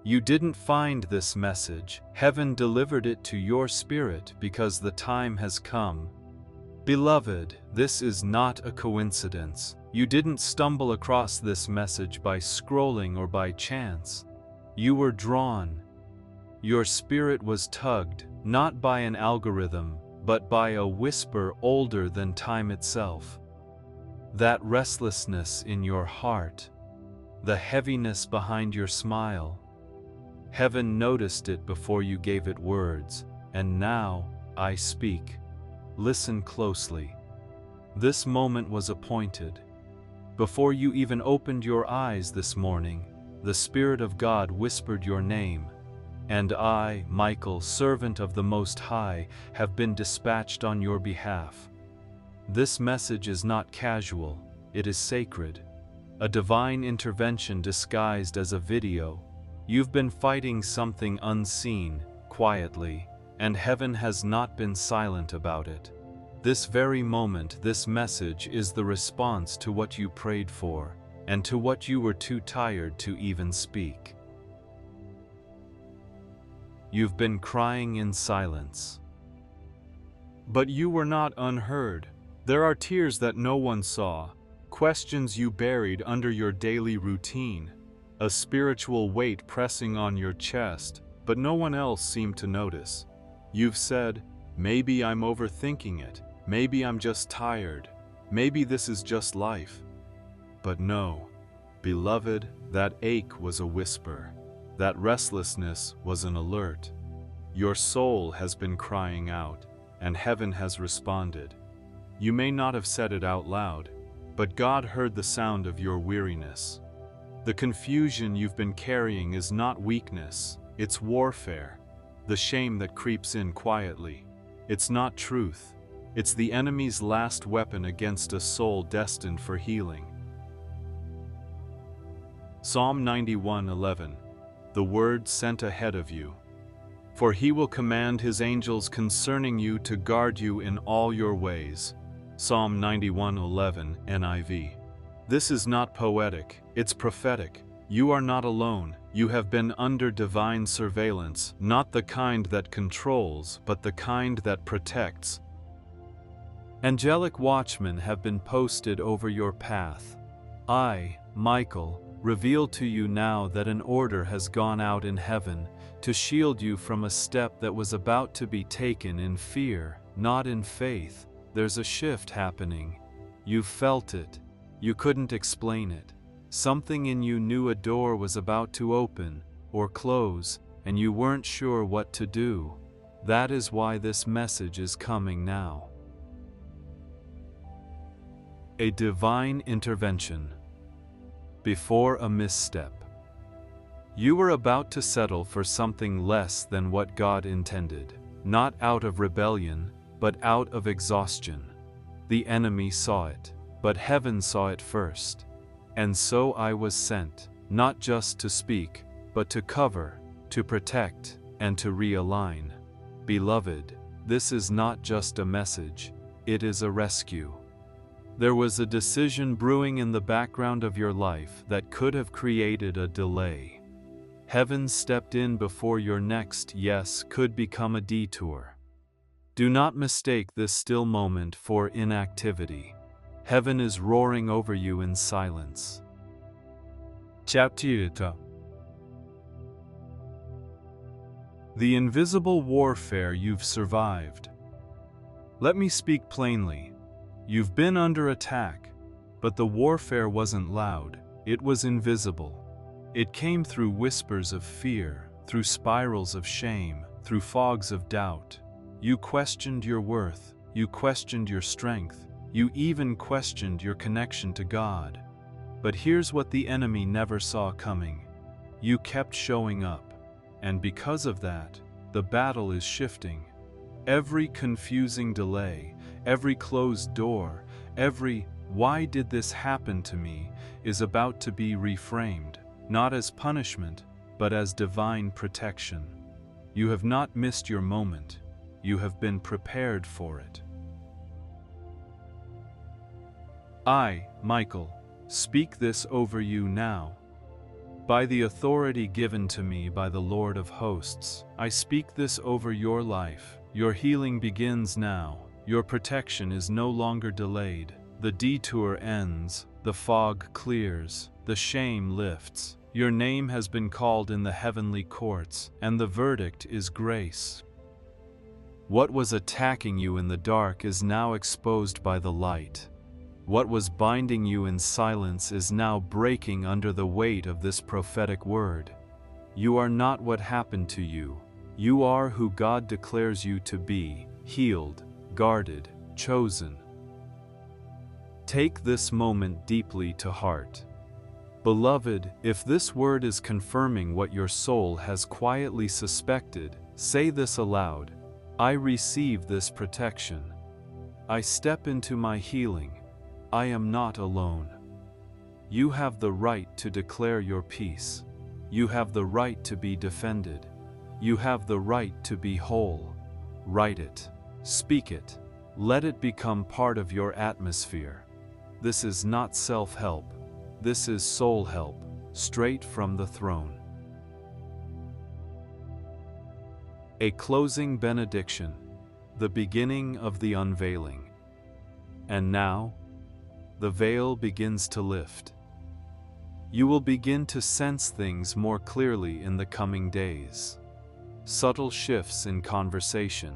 You didn't find this message. Heaven delivered it to your spirit because the time has come. Beloved, this is not a coincidence. You didn't stumble across this message by scrolling or by chance. You were drawn. Your spirit was tugged, not by an algorithm, but by a whisper older than time itself. That restlessness in your heart, the heaviness behind your smile, heaven noticed it before you gave it words, and now I speak. Listen closely. This moment was appointed. Before you even opened your eyes this morning, the Spirit of God whispered your name. And I, Michael, servant of the Most High, have been dispatched on your behalf. This message is not casual, it is sacred. A divine intervention disguised as a video. You've been fighting something unseen, quietly, and heaven has not been silent about it. This very moment, this message is the response to what you prayed for, and to what you were too tired to even speak. You've been crying in silence. But you were not unheard. There are tears that no one saw, questions you buried under your daily routine, a spiritual weight pressing on your chest, but no one else seemed to notice. You've said, maybe I'm overthinking it, maybe I'm just tired, maybe this is just life. But no, beloved, that ache was a whisper. That restlessness was an alert. Your soul has been crying out, and heaven has responded. You may not have said it out loud, but God heard the sound of your weariness. The confusion you've been carrying is not weakness, it's warfare. The shame that creeps in quietly. It's not truth. It's the enemy's last weapon against a soul destined for healing. Psalm 91:11. The word sent ahead of you. For he will command his angels concerning you to guard you in all your ways. Psalm 91:11 NIV. This is not poetic, it's prophetic. You are not alone, you have been under divine surveillance, not the kind that controls, but the kind that protects. Angelic watchmen have been posted over your path. I, Michael, reveal to you now that an order has gone out in heaven to shield you from a step that was about to be taken in fear, not in faith. There's a shift happening. You felt it. You couldn't explain it. Something in you knew a door was about to open or close, and you weren't sure what to do. That is why this message is coming now. A divine intervention. Before a misstep. You were about to settle for something less than what God intended, not out of rebellion, but out of exhaustion. The enemy saw it, but heaven saw it first. And so I was sent, not just to speak, but to cover, to protect, and to realign. Beloved, this is not just a message, it is a rescue. There was a decision brewing in the background of your life that could have created a delay. Heaven stepped in before your next yes could become a detour. Do not mistake this still moment for inactivity. Heaven is roaring over you in silence. Chapter 2. The invisible warfare you've survived. Let me speak plainly. You've been under attack, but the warfare wasn't loud, it was invisible. It came through whispers of fear, through spirals of shame, through fogs of doubt. You questioned your worth, you questioned your strength, you even questioned your connection to God. But here's what the enemy never saw coming. You kept showing up, and because of that, the battle is shifting. Every confusing delay, every closed door, every "why did this happen to me" is about to be reframed, not as punishment, but as divine protection. You have not missed your moment. You have been prepared for it. I, Michael, speak this over you now. By the authority given to me by the Lord of hosts, I speak this over your life. Your healing begins now. Your protection is no longer delayed. The detour ends, the fog clears, the shame lifts. Your name has been called in the heavenly courts, and the verdict is grace. What was attacking you in the dark is now exposed by the light. What was binding you in silence is now breaking under the weight of this prophetic word. You are not what happened to you. You are who God declares you to be, healed, guarded, chosen. Take this moment deeply to heart. Beloved, if this word is confirming what your soul has quietly suspected, say this aloud: I receive this protection. I step into my healing. I am not alone. You have the right to declare your peace. You have the right to be defended. You have the right to be whole. Write it. Speak it. Let it become part of your atmosphere. This is not self-help. This is soul help, straight from the throne. A closing benediction, the beginning of the unveiling. And now, the veil begins to lift. You will begin to sense things more clearly in the coming days. Subtle shifts in conversation,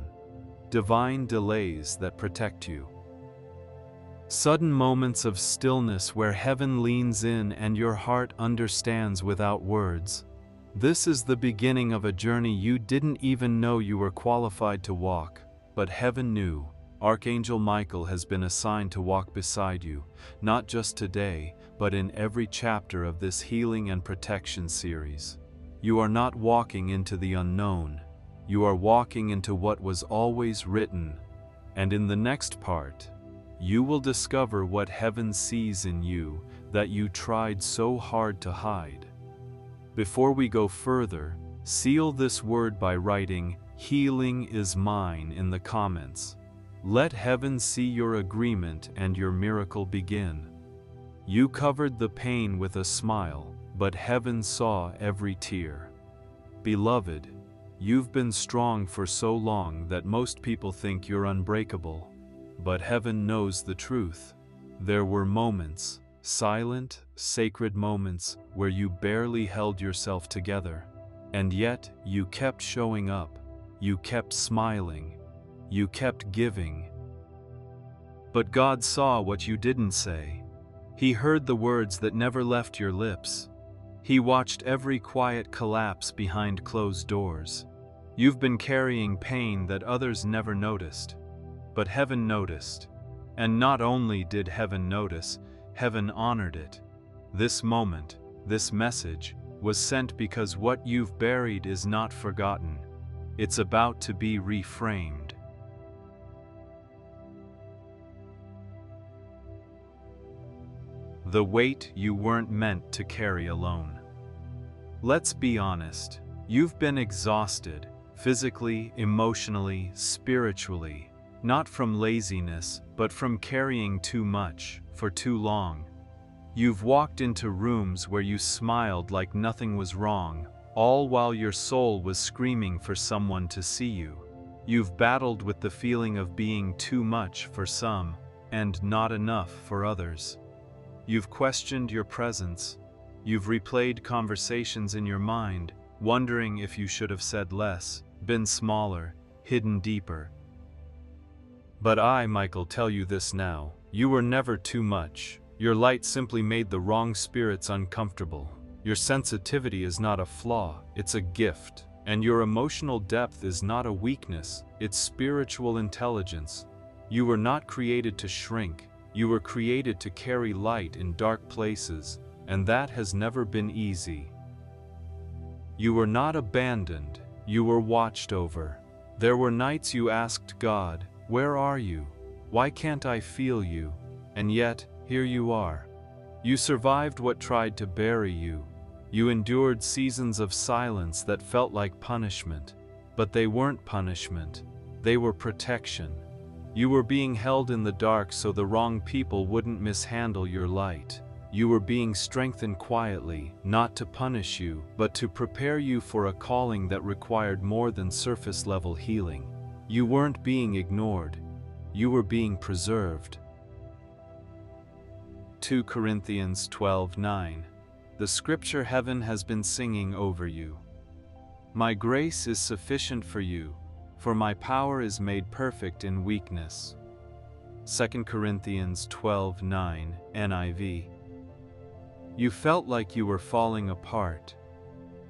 divine delays that protect you. Sudden moments of stillness where heaven leans in and your heart understands without words. This is the beginning of a journey you didn't even know you were qualified to walk, but heaven knew. Archangel Michael has been assigned to walk beside you, not just today, but in every chapter of this healing and protection series. You are not walking into the unknown. You are walking into what was always written. And in the next part, you will discover what heaven sees in you that you tried so hard to hide. Before we go further, seal this word by writing "Healing is mine" in the comments. Let heaven see your agreement and your miracle begin. You covered the pain with a smile, but heaven saw every tear. Beloved, you've been strong for so long that most people think you're unbreakable. But heaven knows the truth. There were moments, silent, sacred moments, where you barely held yourself together. And yet, you kept showing up. You kept smiling. You kept giving. But God saw what you didn't say. He heard the words that never left your lips. He watched every quiet collapse behind closed doors. You've been carrying pain that others never noticed. But heaven noticed. And not only did heaven notice, heaven honored it. This moment, this message, was sent because what you've buried is not forgotten. It's about to be reframed. The weight you weren't meant to carry alone. Let's be honest, you've been exhausted, physically, emotionally, spiritually. Not from laziness, but from carrying too much, for too long. You've walked into rooms where you smiled like nothing was wrong, all while your soul was screaming for someone to see you. You've battled with the feeling of being too much for some, and not enough for others. You've questioned your presence. You've replayed conversations in your mind, wondering if you should have said less, been smaller, hidden deeper. But I, Michael, tell you this now. You were never too much. Your light simply made the wrong spirits uncomfortable. Your sensitivity is not a flaw, it's a gift. And your emotional depth is not a weakness, it's spiritual intelligence. You were not created to shrink. You were created to carry light in dark places, and that has never been easy. You were not abandoned. You were watched over. There were nights you asked God, "Where are you? Why can't I feel you?" And yet, here you are. You survived what tried to bury you. You endured seasons of silence that felt like punishment. But they weren't punishment. They were protection. You were being held in the dark so the wrong people wouldn't mishandle your light. You were being strengthened quietly, not to punish you, but to prepare you for a calling that required more than surface-level healing. You weren't being ignored. You were being preserved. 2 Corinthians 12:9. The scripture heaven has been singing over you. My grace is sufficient for you, for my power is made perfect in weakness. 2 Corinthians 12:9, NIV. You felt like you were falling apart,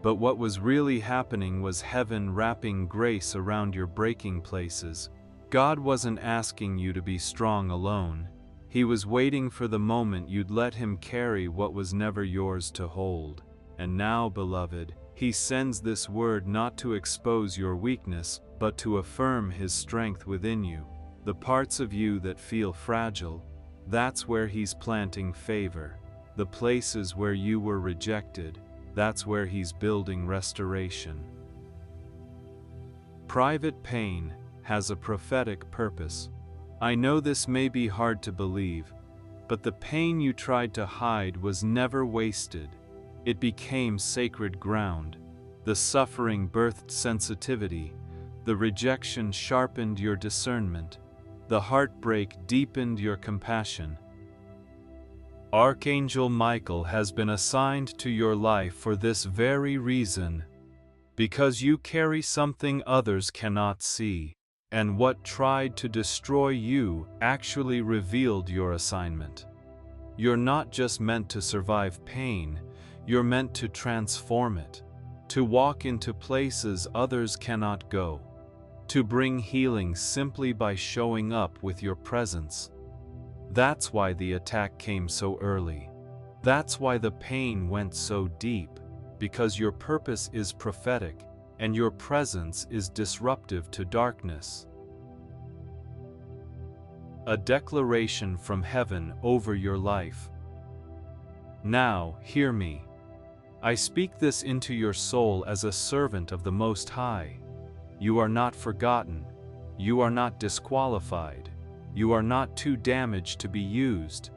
but what was really happening was heaven wrapping grace around your breaking places. God wasn't asking you to be strong alone. He was waiting for the moment you'd let Him carry what was never yours to hold. And now, beloved, He sends this word not to expose your weakness, but to affirm His strength within you. The parts of you that feel fragile, that's where He's planting favor. The places where you were rejected, that's where He's building restoration. Private pain has a prophetic purpose. I know this may be hard to believe, but the pain you tried to hide was never wasted. It became sacred ground. The suffering birthed sensitivity. The rejection sharpened your discernment. The heartbreak deepened your compassion. Archangel Michael has been assigned to your life for this very reason, because you carry something others cannot see, and what tried to destroy you actually revealed your assignment. You're not just meant to survive pain, you're meant to transform it, to walk into places others cannot go, to bring healing simply by showing up with your presence. That's why the attack came so early. That's why the pain went so deep, because your purpose is prophetic, and your presence is disruptive to darkness. A declaration from heaven over your life. Now, hear me. I speak this into your soul as a servant of the Most High. You are not forgotten. You are not disqualified. You are not too damaged to be used.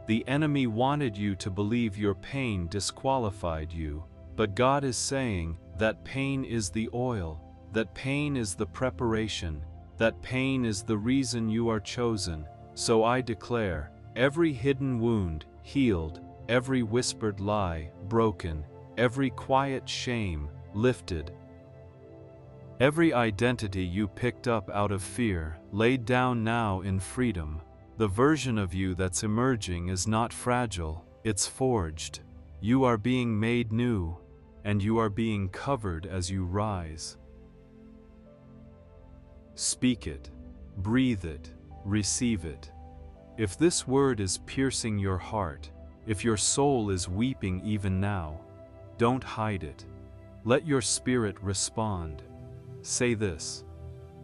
The enemy wanted you to believe your pain disqualified you, but God is saying that pain is the oil, that pain is the preparation, that pain is the reason you are chosen. So I declare, every hidden wound healed, every whispered lie broken, every quiet shame lifted. Every identity you picked up out of fear, laid down now in freedom. The version of you that's emerging is not fragile, it's forged. You are being made new, and you are being covered as you rise. Speak it, breathe it, receive it. If this word is piercing your heart, if your soul is weeping even now, don't hide it. Let your spirit respond. Say this: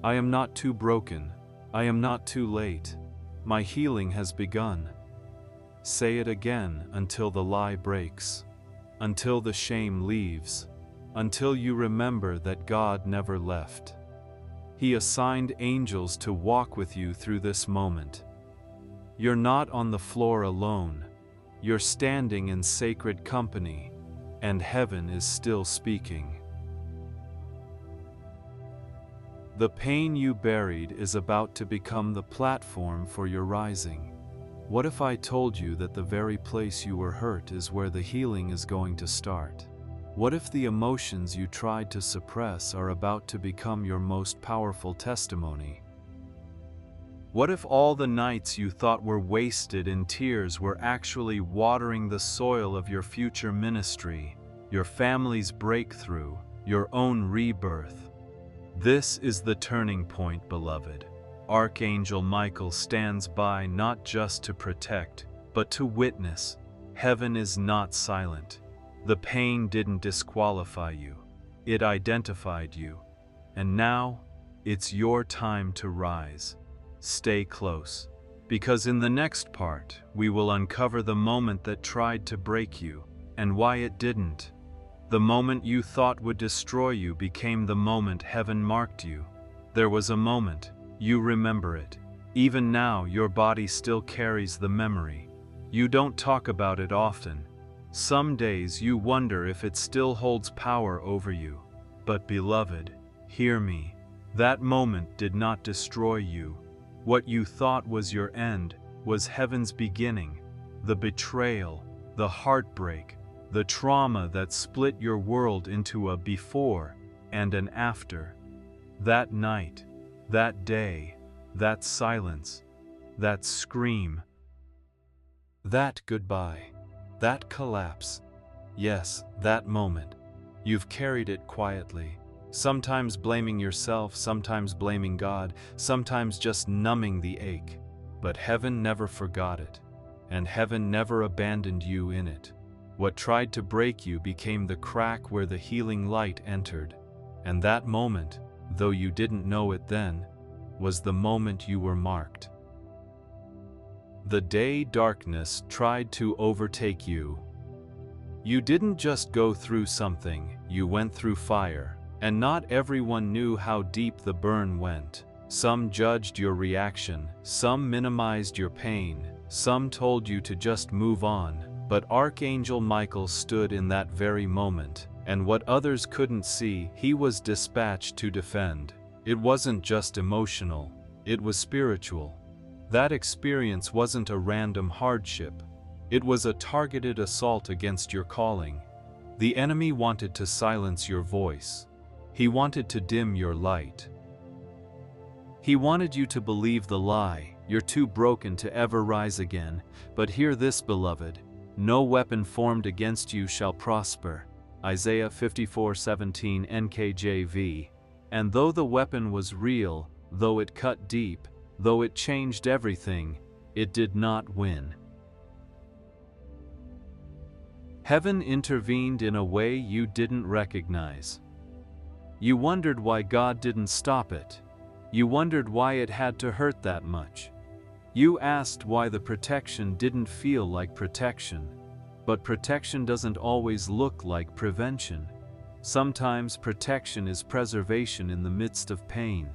I am not too broken. I am not too late. My healing has begun. Say it again until the lie breaks, until the shame leaves, until you remember that God never left. He assigned angels to walk with you through this moment. You're not on the floor alone. You're standing in sacred company, and heaven is still speaking. The pain you buried is about to become the platform for your rising. What if I told you that the very place you were hurt is where the healing is going to start? What if the emotions you tried to suppress are about to become your most powerful testimony? What if all the nights you thought were wasted in tears were actually watering the soil of your future ministry, your family's breakthrough, your own rebirth? This is the turning point, beloved. Archangel Michael stands by not just to protect, but to witness. Heaven is not silent. The pain didn't disqualify you. It identified you. And now, it's your time to rise. Stay close, because in the next part, we will uncover the moment that tried to break you, and why it didn't. The moment you thought would destroy you became the moment heaven marked you. There was a moment, you remember it. Even now, your body still carries the memory. You don't talk about it often. Some days you wonder if it still holds power over you. But beloved, hear me. That moment did not destroy you. What you thought was your end was heaven's beginning. The betrayal, the heartbreak, the trauma that split your world into a before and an after. That night, that day, that silence, that scream, that goodbye, that collapse. Yes, that moment. You've carried it quietly, sometimes blaming yourself, sometimes blaming God, sometimes just numbing the ache. But heaven never forgot it, and heaven never abandoned you in it. What tried to break you became the crack where the healing light entered. And that moment, though you didn't know it then, was the moment you were marked. The day darkness tried to overtake you. You didn't just go through something, you went through fire, and not everyone knew how deep the burn went. Some judged your reaction, some minimized your pain, some told you to just move on, but Archangel Michael stood in that very moment, and what others couldn't see, he was dispatched to defend. It wasn't just emotional, it was spiritual. That experience wasn't a random hardship. It was a targeted assault against your calling. The enemy wanted to silence your voice. He wanted to dim your light. He wanted you to believe the lie, you're too broken to ever rise again. But hear this, beloved, no weapon formed against you shall prosper. Isaiah 54:17 NKJV. And though the weapon was real, though it cut deep, though it changed everything, it did not win. Heaven intervened in a way you didn't recognize. You wondered why God didn't stop it. You wondered why it had to hurt that much. You asked why the protection didn't feel like protection. But protection doesn't always look like prevention. Sometimes protection is preservation in the midst of pain.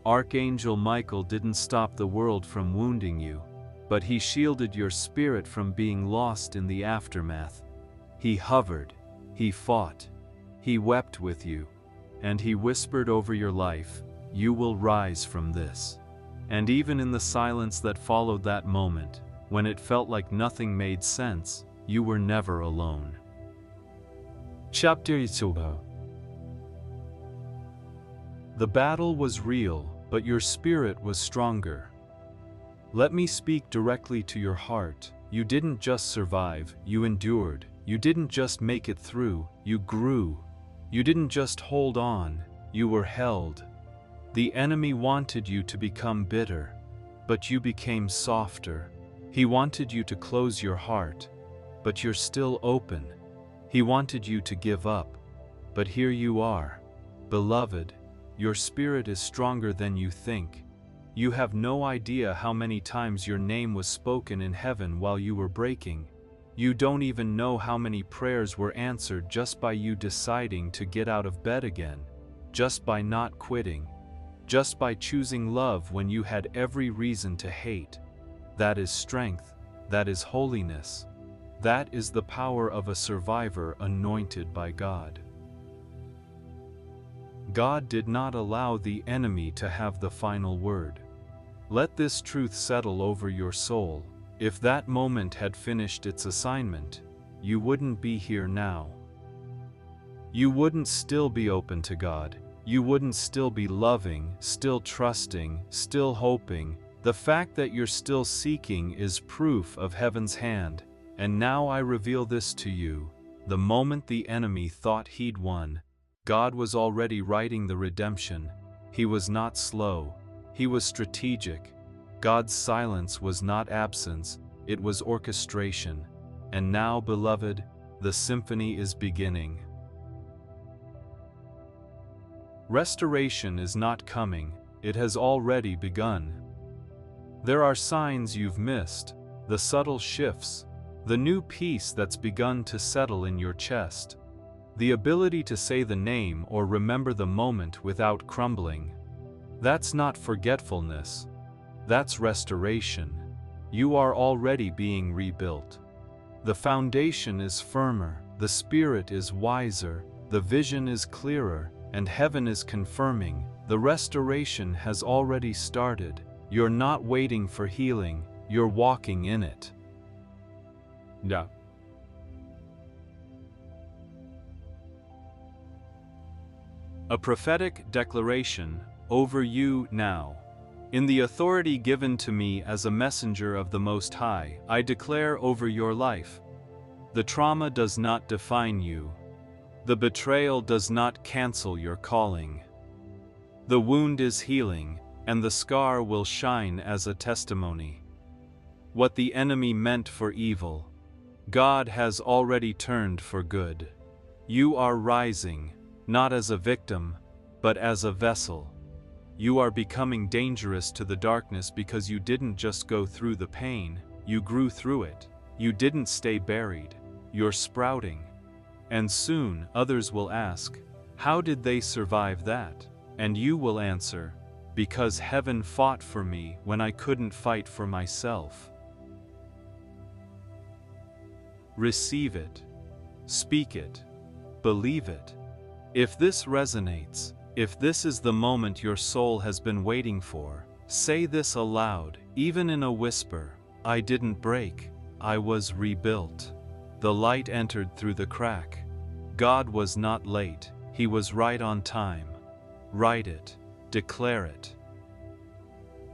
Archangel Michael didn't stop the world from wounding you, but he shielded your spirit from being lost in the aftermath. He hovered, he fought, he wept with you, and he whispered over your life, "You will rise from this." And even in the silence that followed that moment, when it felt like nothing made sense, you were never alone. Chapter 2. The battle was real, but your spirit was stronger. Let me speak directly to your heart. You didn't just survive, you endured. You didn't just make it through, you grew. You didn't just hold on, you were held. The enemy wanted you to become bitter, but you became softer. He wanted you to close your heart, but you're still open. He wanted you to give up, but here you are. Beloved, your spirit is stronger than you think. You have no idea how many times your name was spoken in heaven while you were breaking. You don't even know how many prayers were answered just by you deciding to get out of bed again, just by not quitting, just by choosing love when you had every reason to hate. That is strength, that is holiness. That is the power of a survivor anointed by God. God did not allow the enemy to have the final word. Let this truth settle over your soul. If that moment had finished its assignment, you wouldn't be here now. You wouldn't still be open to God. You wouldn't still be loving, still trusting, still hoping. The fact that you're still seeking is proof of heaven's hand. And now I reveal this to you. The moment the enemy thought he'd won, God was already writing the redemption. He was not slow. He was strategic. God's silence was not absence, it was orchestration. And now, beloved, the symphony is beginning. Restoration is not coming, it has already begun. There are signs you've missed, the subtle shifts, the new peace that's begun to settle in your chest, the ability to say the name or remember the moment without crumbling. That's not forgetfulness. That's restoration. You are already being rebuilt. The foundation is firmer, the spirit is wiser, the vision is clearer, and heaven is confirming, the restoration has already started. You're not waiting for healing, you're walking in it. Yeah. A prophetic declaration over you now. In the authority given to me as a messenger of the Most High, I declare over your life. The trauma does not define you. The betrayal does not cancel your calling. The wound is healing, and the scar will shine as a testimony. What the enemy meant for evil, God has already turned for good. You are rising, not as a victim, but as a vessel. You are becoming dangerous to the darkness because you didn't just go through the pain, you grew through it. You didn't stay buried. You're sprouting. And soon others will ask, how did they survive that? And you will answer, because heaven fought for me when I couldn't fight for myself. Receive it. Speak it. Believe it. If this resonates, if this is the moment your soul has been waiting for, say this aloud, even in a whisper. I didn't break. I was rebuilt. The light entered through the crack. God was not late. He was right on time. Write it. Declare it.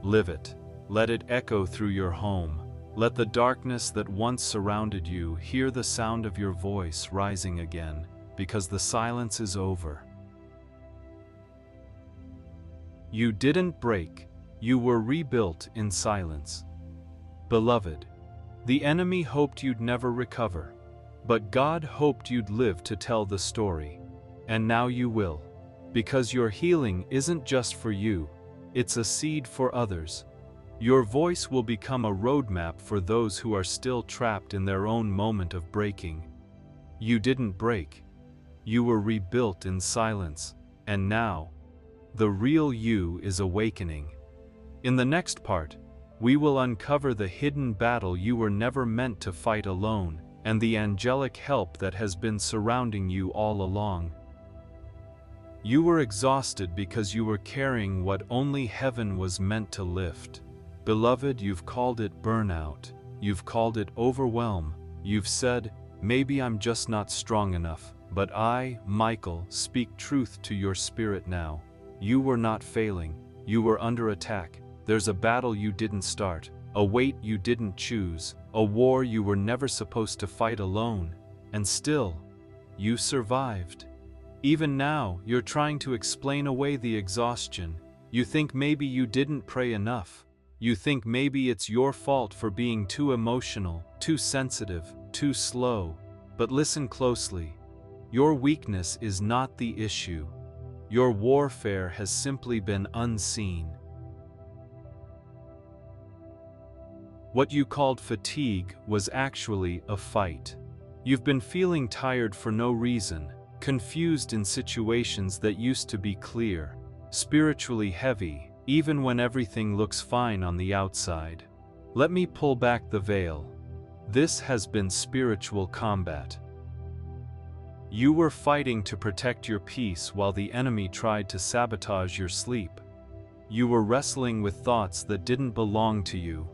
Live it. Let it echo through your home. Let the darkness that once surrounded you hear the sound of your voice rising again, because the silence is over. You didn't break. You were rebuilt in silence. Beloved, the enemy hoped you'd never recover, but God hoped you'd live to tell the story. And now you will. Because your healing isn't just for you, it's a seed for others. Your voice will become a roadmap for those who are still trapped in their own moment of breaking. You didn't break. You were rebuilt in silence, and now, the real you is awakening. In the next part, we will uncover the hidden battle you were never meant to fight alone, and the angelic help that has been surrounding you all along. You were exhausted because you were carrying what only heaven was meant to lift. Beloved, you've called it burnout. You've called it overwhelm. You've said, maybe I'm just not strong enough. But I, Michael, speak truth to your spirit now. You were not failing. You were under attack. There's a battle you didn't start, a weight you didn't choose, a war you were never supposed to fight alone. And still, you survived. Even now, you're trying to explain away the exhaustion. You think maybe you didn't pray enough. You think maybe it's your fault for being too emotional, too sensitive, too slow. But listen closely. Your weakness is not the issue. Your warfare has simply been unseen. What you called fatigue was actually a fight. You've been feeling tired for no reason, confused in situations that used to be clear, spiritually heavy, even when everything looks fine on the outside. Let me pull back the veil. This has been spiritual combat. You were fighting to protect your peace while the enemy tried to sabotage your sleep. You were wrestling with thoughts that didn't belong to you.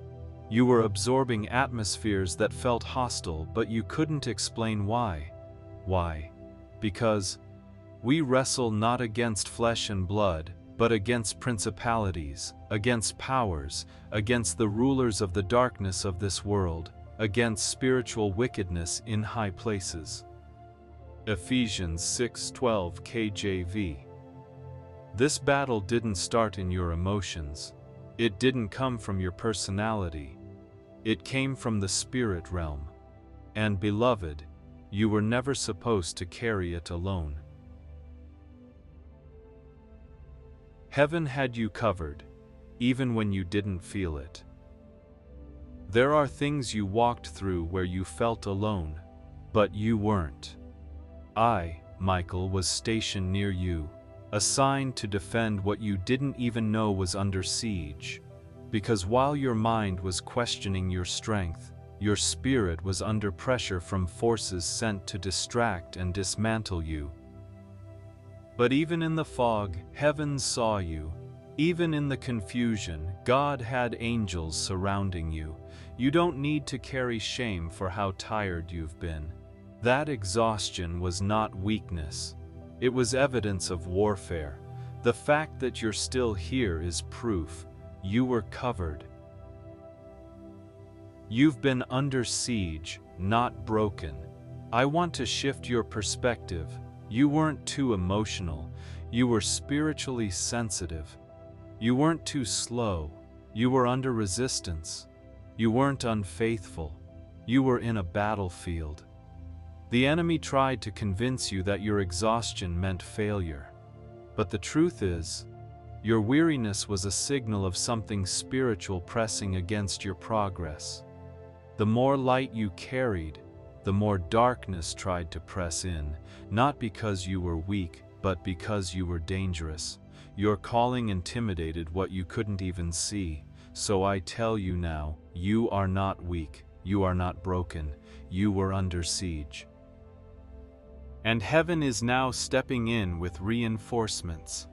You were absorbing atmospheres that felt hostile, but you couldn't explain why. Why? Because we wrestle not against flesh and blood, but against principalities, against powers, against the rulers of the darkness of this world, against spiritual wickedness in high places. Ephesians 6:12 KJV. This battle didn't start in your emotions. It didn't come from your personality. It came from the spirit realm. And beloved, you were never supposed to carry it alone. Heaven had you covered, even when you didn't feel it. There are things you walked through where you felt alone, but you weren't. I, Michael, was stationed near you, assigned to defend what you didn't even know was under siege. Because while your mind was questioning your strength, your spirit was under pressure from forces sent to distract and dismantle you. But even in the fog, heaven saw you. Even in the confusion, God had angels surrounding you. You don't need to carry shame for how tired you've been. That exhaustion was not weakness. It was evidence of warfare. The fact that you're still here is proof. You were covered. You've been under siege, not broken. I want to shift your perspective. You weren't too emotional. You were spiritually sensitive. You weren't too slow. You were under resistance. You weren't unfaithful. You were in a battlefield. The enemy tried to convince you that your exhaustion meant failure. But the truth is, your weariness was a signal of something spiritual pressing against your progress. The more light you carried, the more darkness tried to press in, not because you were weak, but because you were dangerous. Your calling intimidated what you couldn't even see. So I tell you now, you are not weak, you are not broken, you were under siege. And heaven is now stepping in with reinforcements.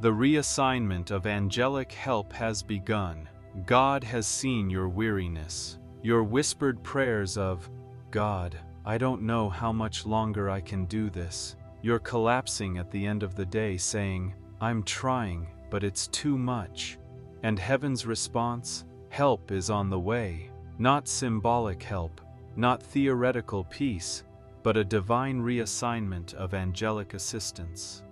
The reassignment of angelic help has begun. God has seen your weariness, your whispered prayers of, God, I don't know how much longer I can do this. You're collapsing at the end of the day saying, I'm trying, but it's too much. And heaven's response, help is on the way. Not symbolic help, not theoretical peace, but a divine reassignment of angelic assistance.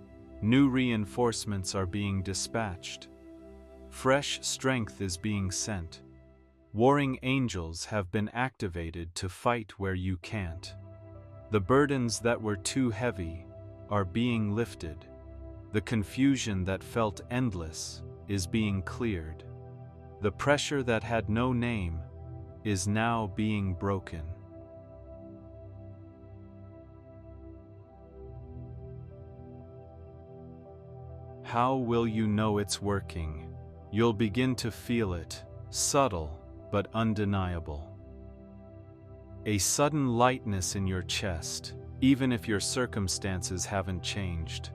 New reinforcements are being dispatched. Fresh strength is being sent. Warring angels have been activated to fight where you can't. The burdens that were too heavy are being lifted. The confusion that felt endless is being cleared. The pressure that had no name is now being broken. How will you know it's working? You'll begin to feel it, subtle but undeniable. A sudden lightness in your chest, even if your circumstances haven't changed.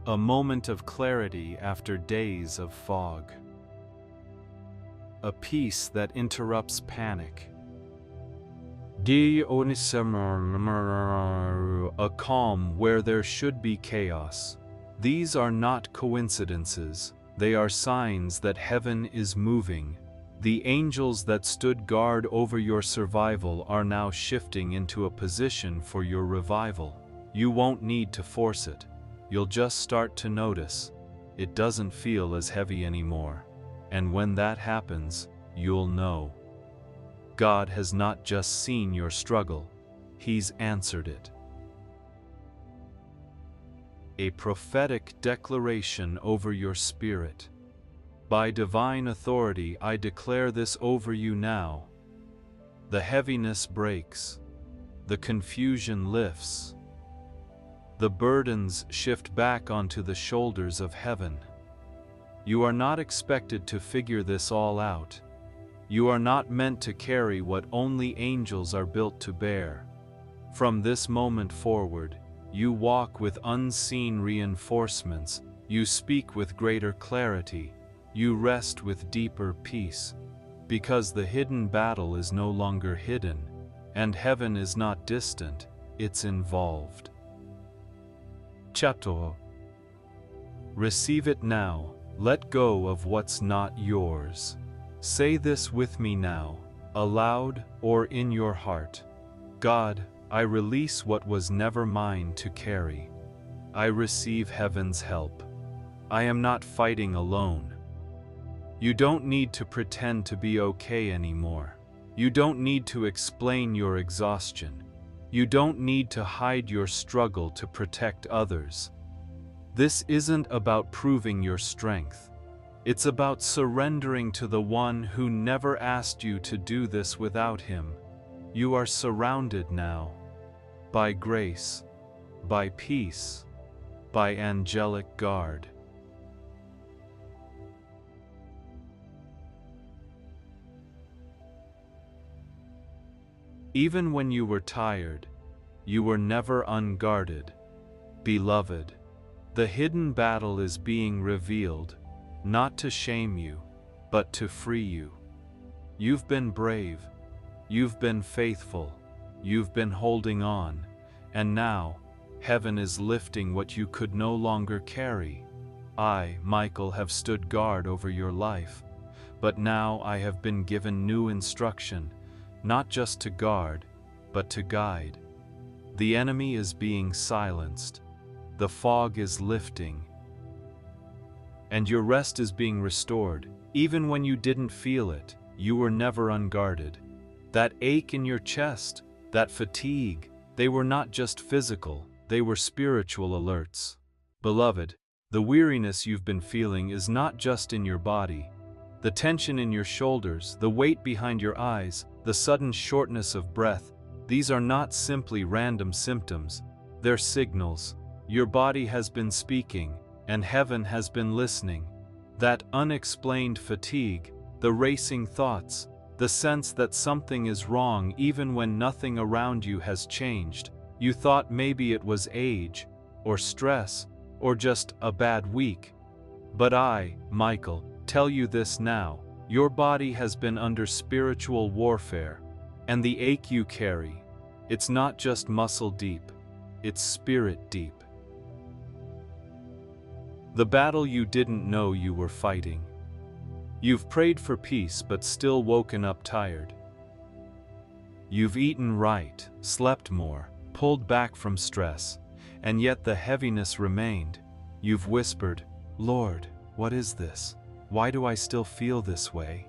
A moment of clarity after days of fog. A peace that interrupts panic. A calm where there should be chaos. These are not coincidences, they are signs that heaven is moving. The angels that stood guard over your survival are now shifting into a position for your revival. You won't need to force it. You'll just start to notice. It doesn't feel as heavy anymore. And when that happens, you'll know. God has not just seen your struggle, He's answered it. A prophetic declaration over your spirit. By divine authority, I declare this over you now. The heaviness breaks. The confusion lifts. The burdens shift back onto the shoulders of heaven. You are not expected to figure this all out. You are not meant to carry what only angels are built to bear. From this moment forward, you walk with unseen reinforcements, you speak with greater clarity, you rest with deeper peace, because the hidden battle is no longer hidden, and heaven is not distant, it's involved. Chapter. Receive it now, let go of what's not yours. Say this with me now, aloud or in your heart. God, I release what was never mine to carry. I receive heaven's help. I am not fighting alone. You don't need to pretend to be okay anymore. You don't need to explain your exhaustion. You don't need to hide your struggle to protect others. This isn't about proving your strength. It's about surrendering to the one who never asked you to do this without him. You are surrounded now. By grace, by peace, by angelic guard. Even when you were tired, you were never unguarded. Beloved, the hidden battle is being revealed, not to shame you, but to free you. You've been brave, you've been faithful, you've been holding on, and now, heaven is lifting what you could no longer carry. I, Michael, have stood guard over your life, but now I have been given new instruction, not just to guard, but to guide. The enemy is being silenced, the fog is lifting, and your rest is being restored. Even when you didn't feel it, you were never unguarded. That ache in your chest, that fatigue, they were not just physical, they were spiritual alerts. Beloved, the weariness you've been feeling is not just in your body. The tension in your shoulders, the weight behind your eyes, the sudden shortness of breath, these are not simply random symptoms, they're signals. Your body has been speaking, and heaven has been listening. That unexplained fatigue, the racing thoughts, the sense that something is wrong even when nothing around you has changed. You thought maybe it was age, or stress, or just a bad week. But I, Michael, tell you this now, your body has been under spiritual warfare, and the ache you carry, it's not just muscle deep, it's spirit deep. The battle you didn't know you were fighting. You've prayed for peace but still woken up tired. You've eaten right, slept more, pulled back from stress, and yet the heaviness remained. You've whispered, "Lord, what is this? Why do I still feel this way?"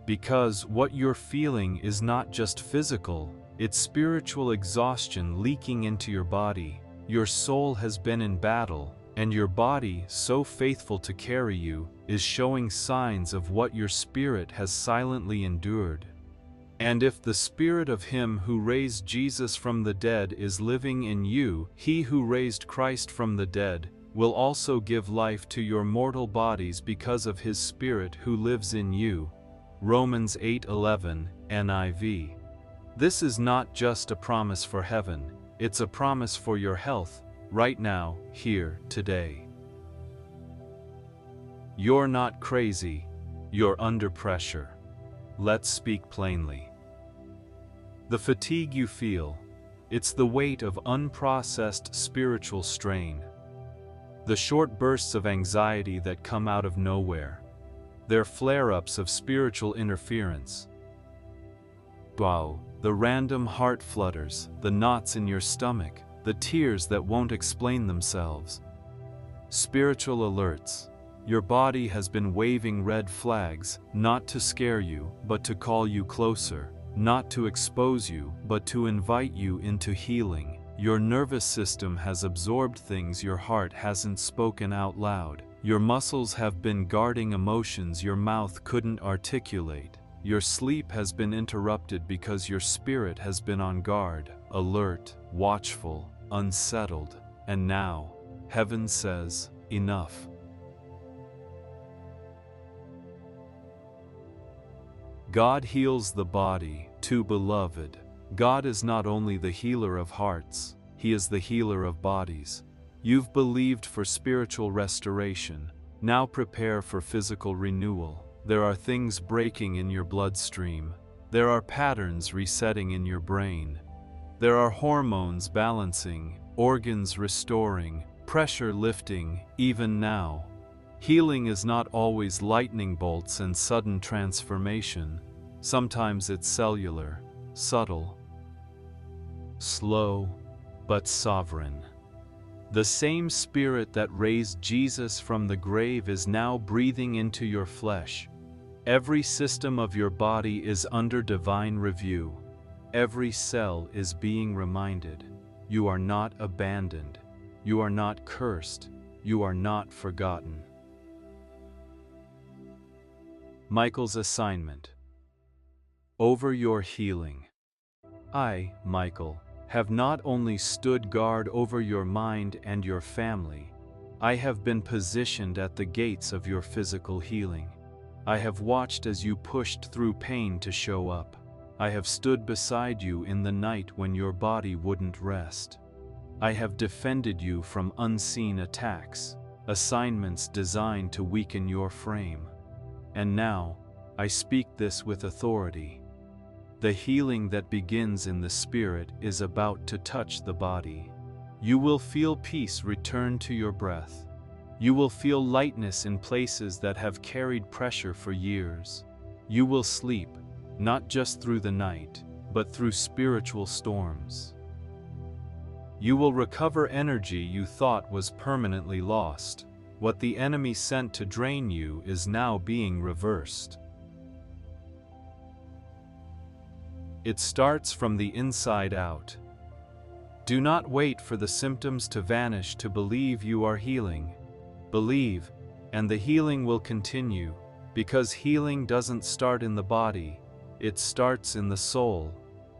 Because what you're feeling is not just physical, it's spiritual exhaustion leaking into your body. Your soul has been in battle, and your body, so faithful to carry you, is showing signs of what your spirit has silently endured. And if the Spirit of Him who raised Jesus from the dead is living in you, He who raised Christ from the dead will also give life to your mortal bodies because of His Spirit who lives in you. Romans 8:11, NIV. This is not just a promise for heaven, it's a promise for your health, right now, here, today. You're not crazy, you're under pressure. Let's speak plainly. The fatigue you feel, it's the weight of unprocessed spiritual strain. The short bursts of anxiety that come out of nowhere, they're flare-ups of spiritual interference. Wow, the random heart flutters, the knots in your stomach, the tears that won't explain themselves. Spiritual alerts. Your body has been waving red flags, not to scare you, but to call you closer, not to expose you, but to invite you into healing. Your nervous system has absorbed things your heart hasn't spoken out loud. Your muscles have been guarding emotions your mouth couldn't articulate. Your sleep has been interrupted because your spirit has been on guard, alert, watchful, unsettled. And now, heaven says, enough. God heals the body, too, beloved. God is not only the healer of hearts, He is the healer of bodies. You've believed for spiritual restoration, now prepare for physical renewal. There are things breaking in your bloodstream. There are patterns resetting in your brain. There are hormones balancing, organs restoring, pressure lifting, even now. Healing is not always lightning bolts and sudden transformation. Sometimes it's cellular, subtle, slow, but sovereign. The same Spirit that raised Jesus from the grave is now breathing into your flesh. Every system of your body is under divine review. Every cell is being reminded, you are not abandoned, you are not cursed, you are not forgotten. Michael's assignment. Over your healing. I, Michael, have not only stood guard over your mind and your family, I have been positioned at the gates of your physical healing. I have watched as you pushed through pain to show up. I have stood beside you in the night when your body wouldn't rest. I have defended you from unseen attacks, assignments designed to weaken your frame. And now, I speak this with authority. The healing that begins in the spirit is about to touch the body. You will feel peace return to your breath. You will feel lightness in places that have carried pressure for years. You will sleep, not just through the night, but through spiritual storms. You will recover energy you thought was permanently lost. What the enemy sent to drain you is now being reversed. It starts from the inside out. Do not wait for the symptoms to vanish to believe you are healing. Believe, and the healing will continue, because healing doesn't start in the body, it starts in the soul.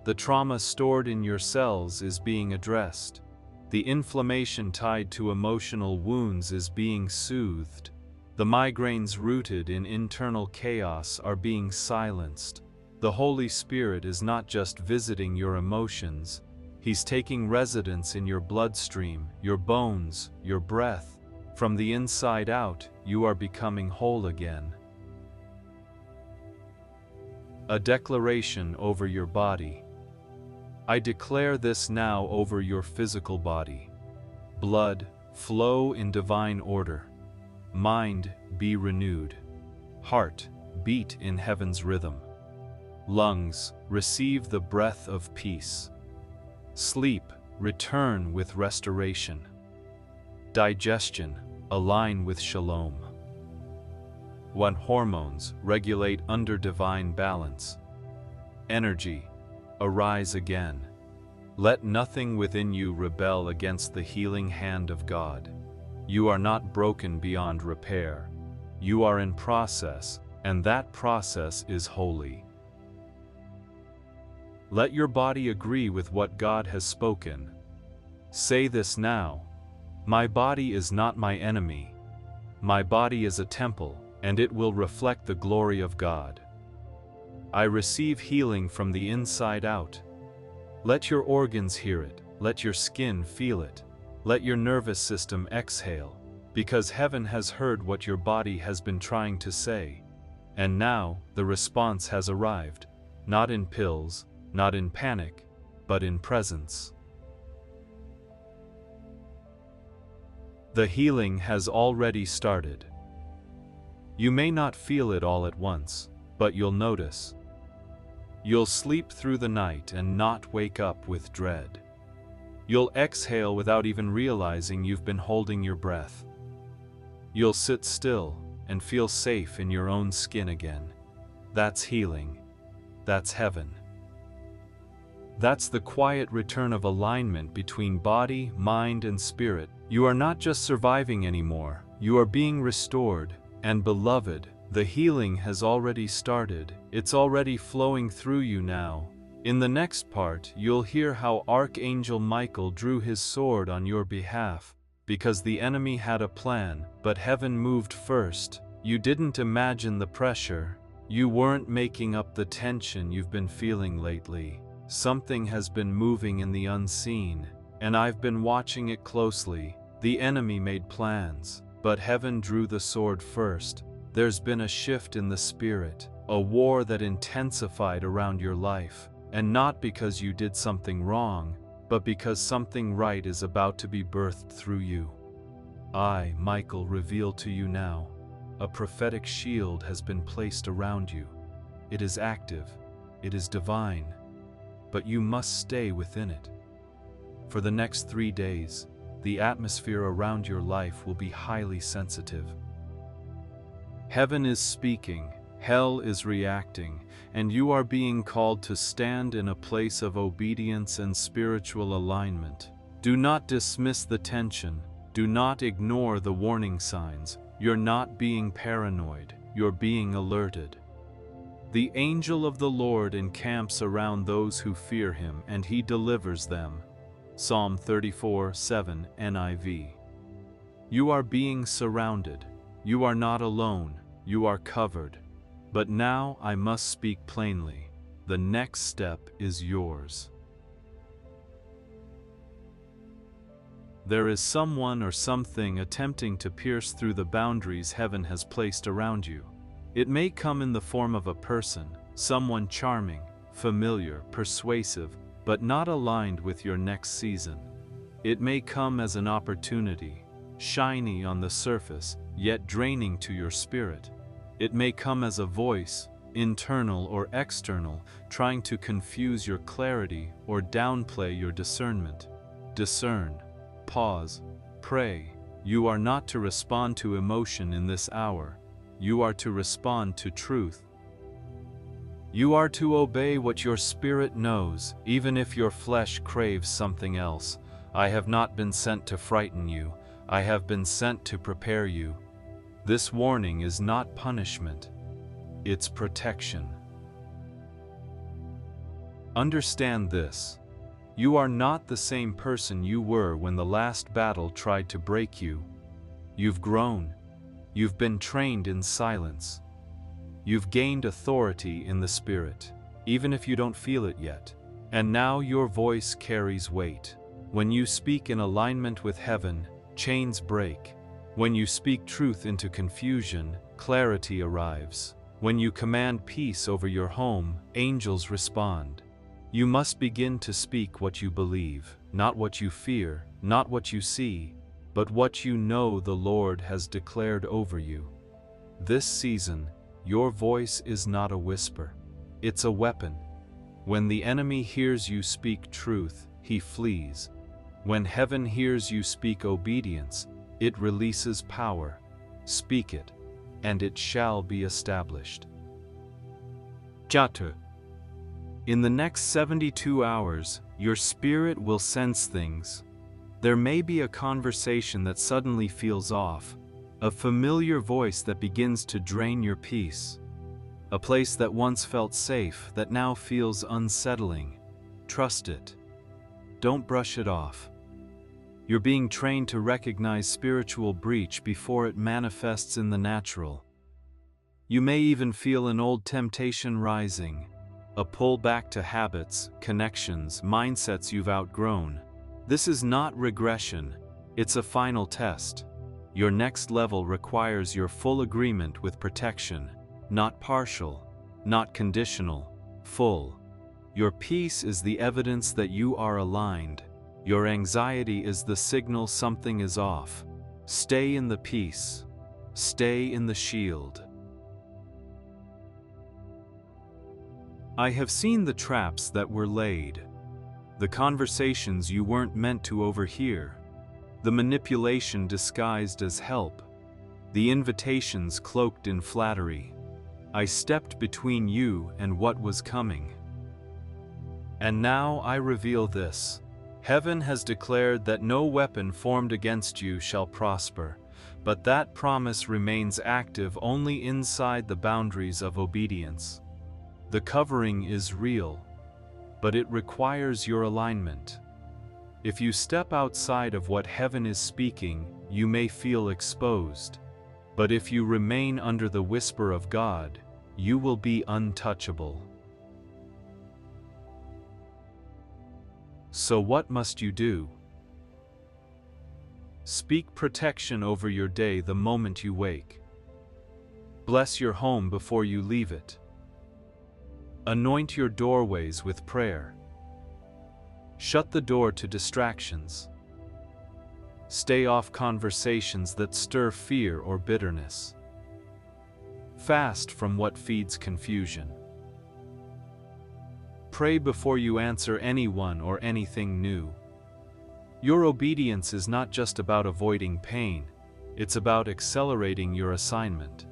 The trauma stored in your cells is being addressed. The inflammation tied to emotional wounds is being soothed. The migraines rooted in internal chaos are being silenced. The Holy Spirit is not just visiting your emotions, He's taking residence in your bloodstream, your bones, your breath. From the inside out, you are becoming whole again. A declaration over your body. I declare this now over your physical body. Blood, flow in divine order. Mind, be renewed. Heart, beat in heaven's rhythm. Lungs, receive the breath of peace. Sleep, return with restoration. Digestion, align with shalom. When hormones regulate under divine balance. Energy, arise again. Let nothing within you rebel against the healing hand of God. You are not broken beyond repair. You are in process, and that process is holy. Let your body agree with what God has spoken. Say this now. My body is not my enemy. My body is a temple, and it will reflect the glory of God. I receive healing from the inside out. Let your organs hear it. Let your skin feel it. Let your nervous system exhale, because heaven has heard what your body has been trying to say. And now, the response has arrived, not in pills, not in panic, but in presence. The healing has already started. You may not feel it all at once, but you'll notice. You'll sleep through the night and not wake up with dread. You'll exhale without even realizing you've been holding your breath. You'll sit still and feel safe in your own skin again. That's healing. That's heaven. That's the quiet return of alignment between body, mind, and spirit. You are not just surviving anymore, you are being restored. And beloved, the healing has already started. It's already flowing through you now. In the next part, you'll hear how Archangel Michael drew his sword on your behalf, because the enemy had a plan, but heaven moved first. You didn't imagine the pressure. You weren't making up the tension you've been feeling lately. Something has been moving in the unseen, and I've been watching it closely. The enemy made plans, but heaven drew the sword first. There's been a shift in the spirit, a war that intensified around your life, and not because you did something wrong, but because something right is about to be birthed through you. I, Michael, reveal to you now. A prophetic shield has been placed around you. It is active, it is divine, but you must stay within it. For the next 3 days, the atmosphere around your life will be highly sensitive. Heaven is speaking, hell is reacting, and you are being called to stand in a place of obedience and spiritual alignment. Do not dismiss the tension. Do not ignore the warning signs. You're not being paranoid. You're being alerted. The angel of the Lord encamps around those who fear him, and he delivers them. Psalm 34:7 NIV. You are being surrounded. You are not alone. You are covered. But now I must speak plainly. The next step is yours. There is someone or something attempting to pierce through the boundaries heaven has placed around you. It may come in the form of a person, someone charming, familiar, persuasive, but not aligned with your next season. It may come as an opportunity, shiny on the surface, yet draining to your spirit. It may come as a voice, internal or external, trying to confuse your clarity or downplay your discernment. Discern. Pause. Pray. You are not to respond to emotion in this hour. You are to respond to truth. You are to obey what your spirit knows, even if your flesh craves something else. I have not been sent to frighten you. I have been sent to prepare you. This warning is not punishment. It's protection. Understand this. You are not the same person you were when the last battle tried to break you. You've grown. You've been trained in silence. You've gained authority in the Spirit, even if you don't feel it yet. And now your voice carries weight. When you speak in alignment with heaven, chains break. When you speak truth into confusion, clarity arrives. When you command peace over your home, angels respond. You must begin to speak what you believe, not what you fear, not what you see, but what you know the Lord has declared over you. This season, your voice is not a whisper. It's a weapon. When the enemy hears you speak truth, he flees. When heaven hears you speak obedience, it releases power. Speak it, and it shall be established. Chapter. In the next 72 hours, your spirit will sense things. There may be a conversation that suddenly feels off, a familiar voice that begins to drain your peace, a place that once felt safe that now feels unsettling. Trust it. Don't brush it off. You're being trained to recognize spiritual breach before it manifests in the natural. You may even feel an old temptation rising. A pull back to habits, connections, mindsets you've outgrown. This is not regression, it's a final test. Your next level requires your full agreement with protection, not partial, not conditional, full. Your peace is the evidence that you are aligned. Your anxiety is the signal something is off. Stay in the peace. Stay in the shield. I have seen the traps that were laid, the conversations you weren't meant to overhear, the manipulation disguised as help, the invitations cloaked in flattery. I stepped between you and what was coming. And now I reveal this. Heaven has declared that no weapon formed against you shall prosper, but that promise remains active only inside the boundaries of obedience. The covering is real, but it requires your alignment. If you step outside of what heaven is speaking, you may feel exposed. But if you remain under the whisper of God, you will be untouchable. So what must you do? Speak protection over your day the moment you wake. Bless your home before you leave it. Anoint your doorways with prayer. Shut the door to distractions. Stay off conversations that stir fear or bitterness. Fast from what feeds confusion. Pray before you answer anyone or anything new. Your obedience is not just about avoiding pain, it's about accelerating your assignment.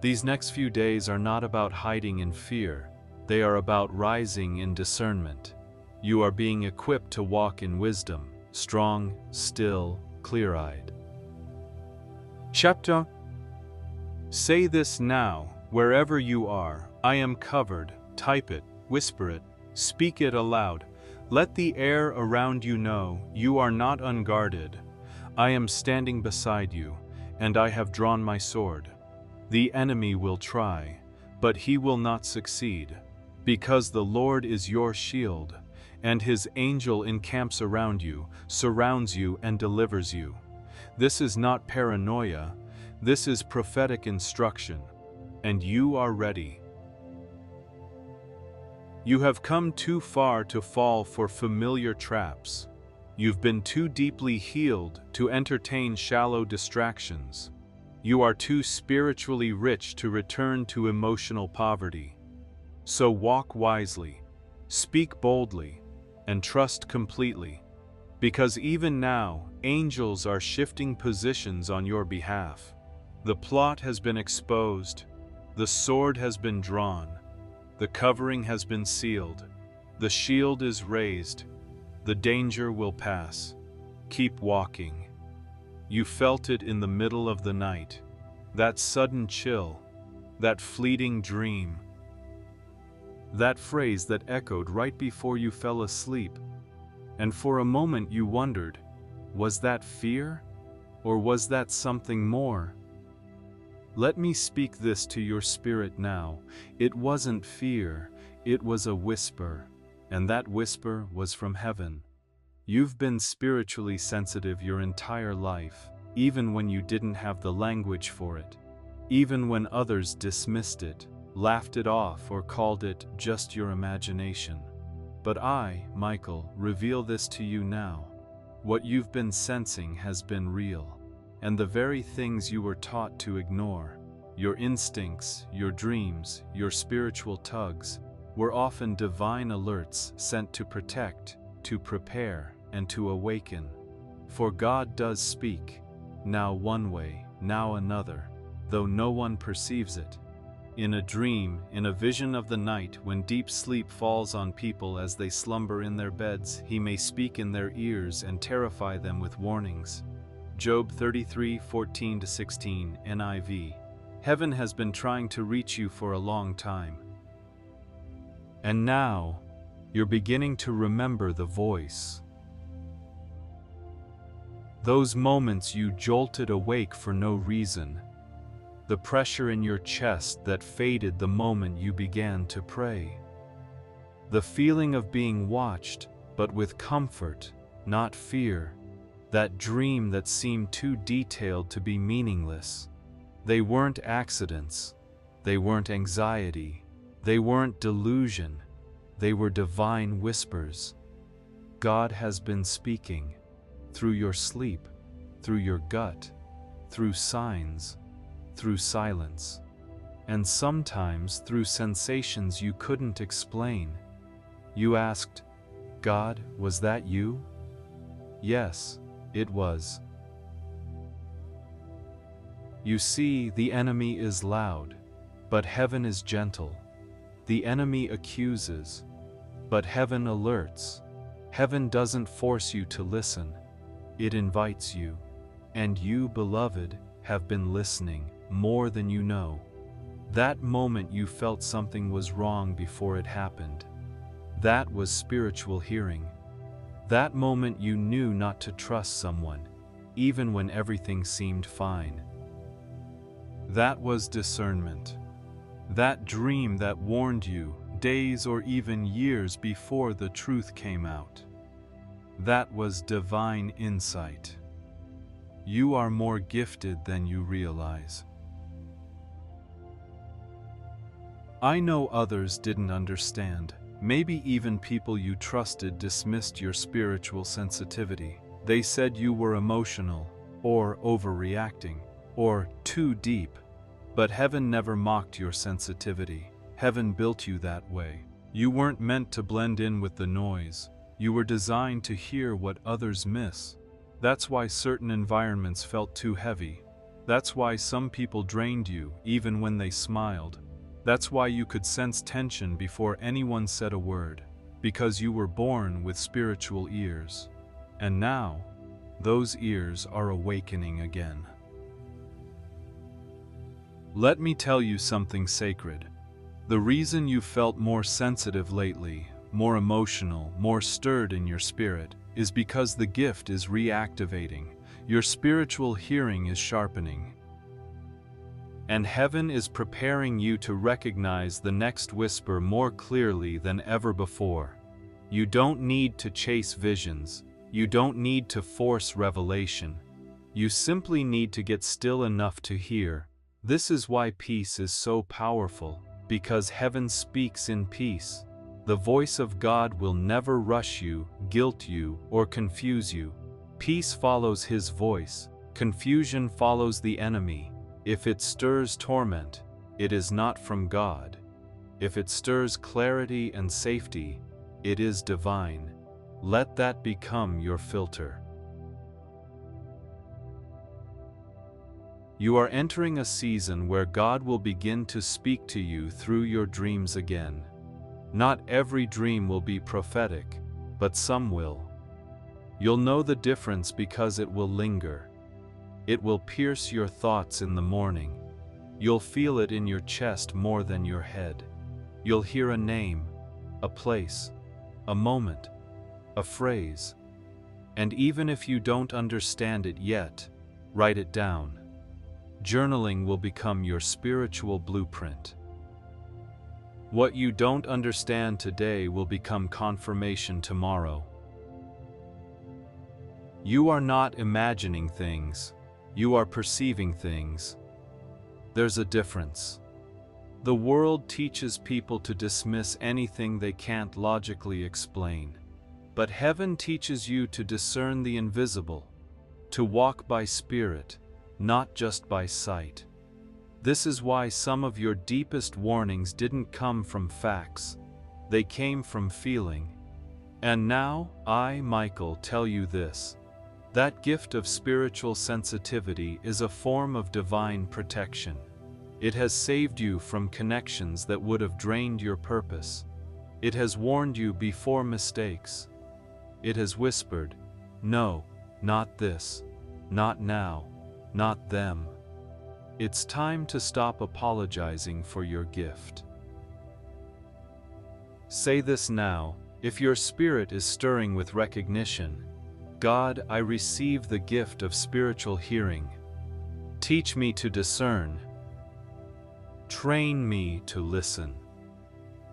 These next few days are not about hiding in fear. They are about rising in discernment. You are being equipped to walk in wisdom, strong, still, clear-eyed. Chapter. Say this now, wherever you are. I am covered. Type it, whisper it, speak it aloud. Let the air around you know you are not unguarded. I am standing beside you, and I have drawn my sword. The enemy will try, but he will not succeed. Because the Lord is your shield, and his angel encamps around you, surrounds you, and delivers you. This is not paranoia, this is prophetic instruction, and you are ready. You have come too far to fall for familiar traps. You've been too deeply healed to entertain shallow distractions. You are too spiritually rich to return to emotional poverty. So walk wisely, speak boldly, and trust completely, because even now, angels are shifting positions on your behalf. The plot has been exposed, the sword has been drawn, the covering has been sealed, the shield is raised, the danger will pass. Keep walking. You felt it in the middle of the night, that sudden chill, that fleeting dream, that phrase that echoed right before you fell asleep, and for a moment you wondered, was that fear, or was that something more? Let me speak this to your spirit now. It wasn't fear, it was a whisper, and that whisper was from heaven. You've been spiritually sensitive your entire life, even when you didn't have the language for it, even when others dismissed it, laughed it off, or called it just your imagination. But I, Michael, reveal this to you now. What you've been sensing has been real, and the very things you were taught to ignore, your instincts, your dreams, your spiritual tugs, were often divine alerts sent to protect, to prepare, and to awaken. For God does speak, now one way, now another, though no one perceives it. In a dream, in a vision of the night, when deep sleep falls on people as they slumber in their beds, he may speak in their ears and terrify them with warnings. Job 33:14-16 NIV. Heaven has been trying to reach you for a long time. And now, you're beginning to remember the voice. Those moments you jolted awake for no reason. The pressure in your chest that faded the moment you began to pray. The feeling of being watched, but with comfort, not fear. That dream that seemed too detailed to be meaningless. They weren't accidents. They weren't anxiety. They weren't delusion. They were divine whispers. God has been speaking. Through your sleep, through your gut, through signs, through silence, and sometimes through sensations you couldn't explain. You asked, God, was that you? Yes, it was. You see, the enemy is loud, but heaven is gentle. The enemy accuses, but heaven alerts. Heaven doesn't force you to listen, it invites you. And you, beloved, have been listening more than you know. That moment you felt something was wrong before it happened. That was spiritual hearing. That moment you knew not to trust someone, even when everything seemed fine. That was discernment. That dream that warned you, days or even years before the truth came out. That was divine insight. You are more gifted than you realize. I know others didn't understand. Maybe even people you trusted dismissed your spiritual sensitivity. They said you were emotional, or overreacting, or too deep. But heaven never mocked your sensitivity. Heaven built you that way. You weren't meant to blend in with the noise. You were designed to hear what others miss. That's why certain environments felt too heavy. That's why some people drained you, even when they smiled. That's why you could sense tension before anyone said a word, because you were born with spiritual ears. And now, those ears are awakening again. Let me tell you something sacred. The reason you felt more sensitive lately, more emotional, more stirred in your spirit, is because the gift is reactivating. Your spiritual hearing is sharpening. and heaven is preparing you to recognize the next whisper more clearly than ever before. You don't need to chase visions. You don't need to force revelation. You simply need to get still enough to hear. This is why peace is so powerful, because heaven speaks in peace. The voice of God will never rush you, guilt you, or confuse you. Peace follows His voice. Confusion follows the enemy. If it stirs torment, it is not from God. If it stirs clarity and safety, it is divine. Let that become your filter. You are entering a season where God will begin to speak to you through your dreams again. Not every dream will be prophetic, but some will. You'll know the difference because it will linger. It will pierce your thoughts in the morning. You'll feel it in your chest more than your head. You'll hear a name, a place, a moment, a phrase. And even if you don't understand it yet, write it down. Journaling will become your spiritual blueprint. What you don't understand today will become confirmation tomorrow. You are not imagining things, you are perceiving things. There's a difference. The world teaches people to dismiss anything they can't logically explain. But heaven teaches you to discern the invisible, to walk by spirit, not just by sight. This is why some of your deepest warnings didn't come from facts. They came from feeling. And now, I, Michael, tell you this. That gift of spiritual sensitivity is a form of divine protection. It has saved you from connections that would have drained your purpose. It has warned you before mistakes. It has whispered, no, not this, not now, not them. It's time to stop apologizing for your gift. Say this now, if your spirit is stirring with recognition. God, I receive the gift of spiritual hearing. Teach me to discern. Train me to listen.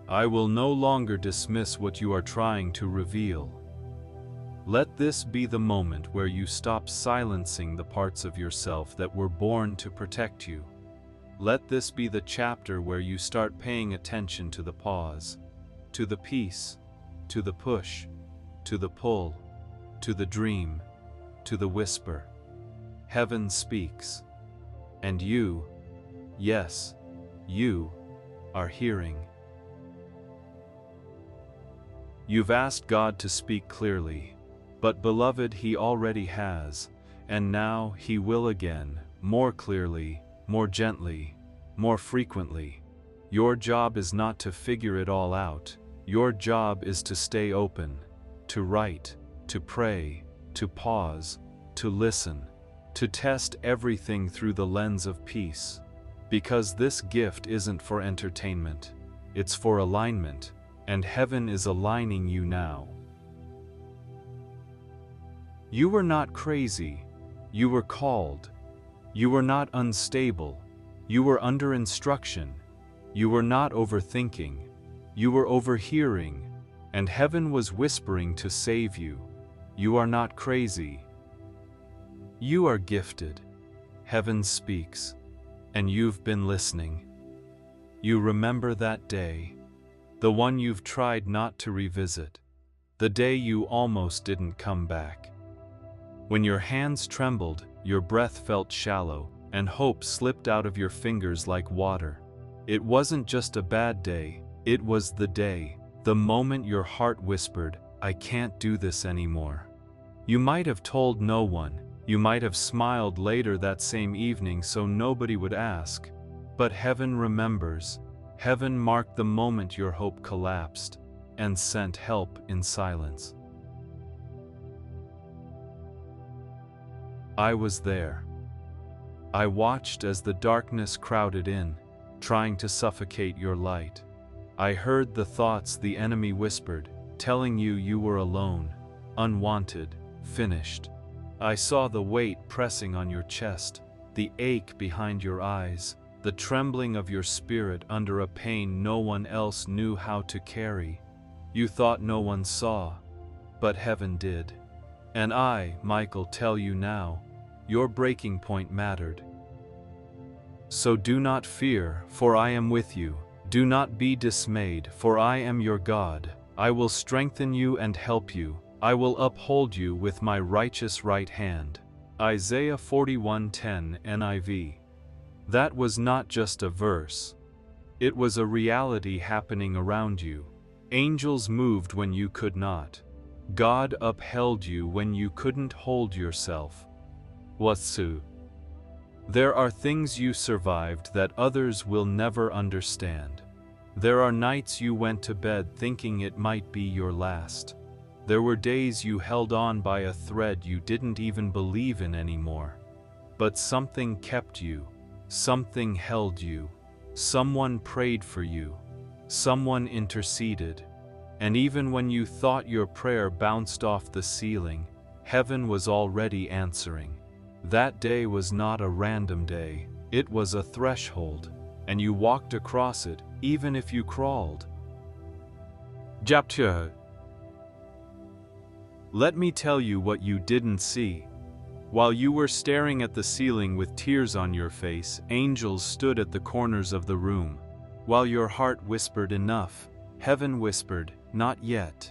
I will no longer dismiss what you are trying to reveal. Let this be the moment where you stop silencing the parts of yourself that were born to protect you. Let this be the chapter where you start paying attention to the pause, to the peace, to the push, to the pull, to the dream, to the whisper. Heaven speaks. And you, yes, you, are hearing. You've asked God to speak clearly. But beloved, He already has, and now He will again, more clearly, more gently, more frequently. Your job is not to figure it all out. Your job is to stay open, to write, to pray, to pause, to listen, to test everything through the lens of peace. Because this gift isn't for entertainment, it's for alignment, and heaven is aligning you now. You were not crazy. You were called. You were not unstable. You were under instruction. You were not overthinking. You were overhearing, and heaven was whispering to save you. You are not crazy. You are gifted. Heaven speaks, and you've been listening. You remember that day, the one you've tried not to revisit, the day you almost didn't come back. When your hands trembled, your breath felt shallow, and hope slipped out of your fingers like water. It wasn't just a bad day, it was the day, the moment your heart whispered, I can't do this anymore. You might have told no one, you might have smiled later that same evening so nobody would ask. But heaven remembers. Heaven marked the moment your hope collapsed, and sent help in silence. I was there. I watched as the darkness crowded in, trying to suffocate your light. I heard the thoughts the enemy whispered, telling you you were alone, unwanted, finished. I saw the weight pressing on your chest, the ache behind your eyes, the trembling of your spirit under a pain no one else knew how to carry. You thought no one saw, but heaven did. And I, Michael, tell you now, your breaking point mattered. So do not fear, for I am with you. Do not be dismayed, for I am your God. I will strengthen you and help you. I will uphold you with my righteous right hand. Isaiah 41:10 NIV. That was not just a verse. It was a reality happening around you. Angels moved when you could not. God upheld you when you couldn't hold yourself. Wasu. There are things you survived that others will never understand. There are nights you went to bed thinking it might be your last. There were days you held on by a thread you didn't even believe in anymore. But something kept you. Something held you. Someone prayed for you. Someone interceded. And even when you thought your prayer bounced off the ceiling, heaven was already answering. That day was not a random day. It was a threshold, and you walked across it, even if you crawled. Japtyo. Let me tell you what you didn't see. While you were staring at the ceiling with tears on your face, angels stood at the corners of the room. While your heart whispered enough, heaven whispered, not yet.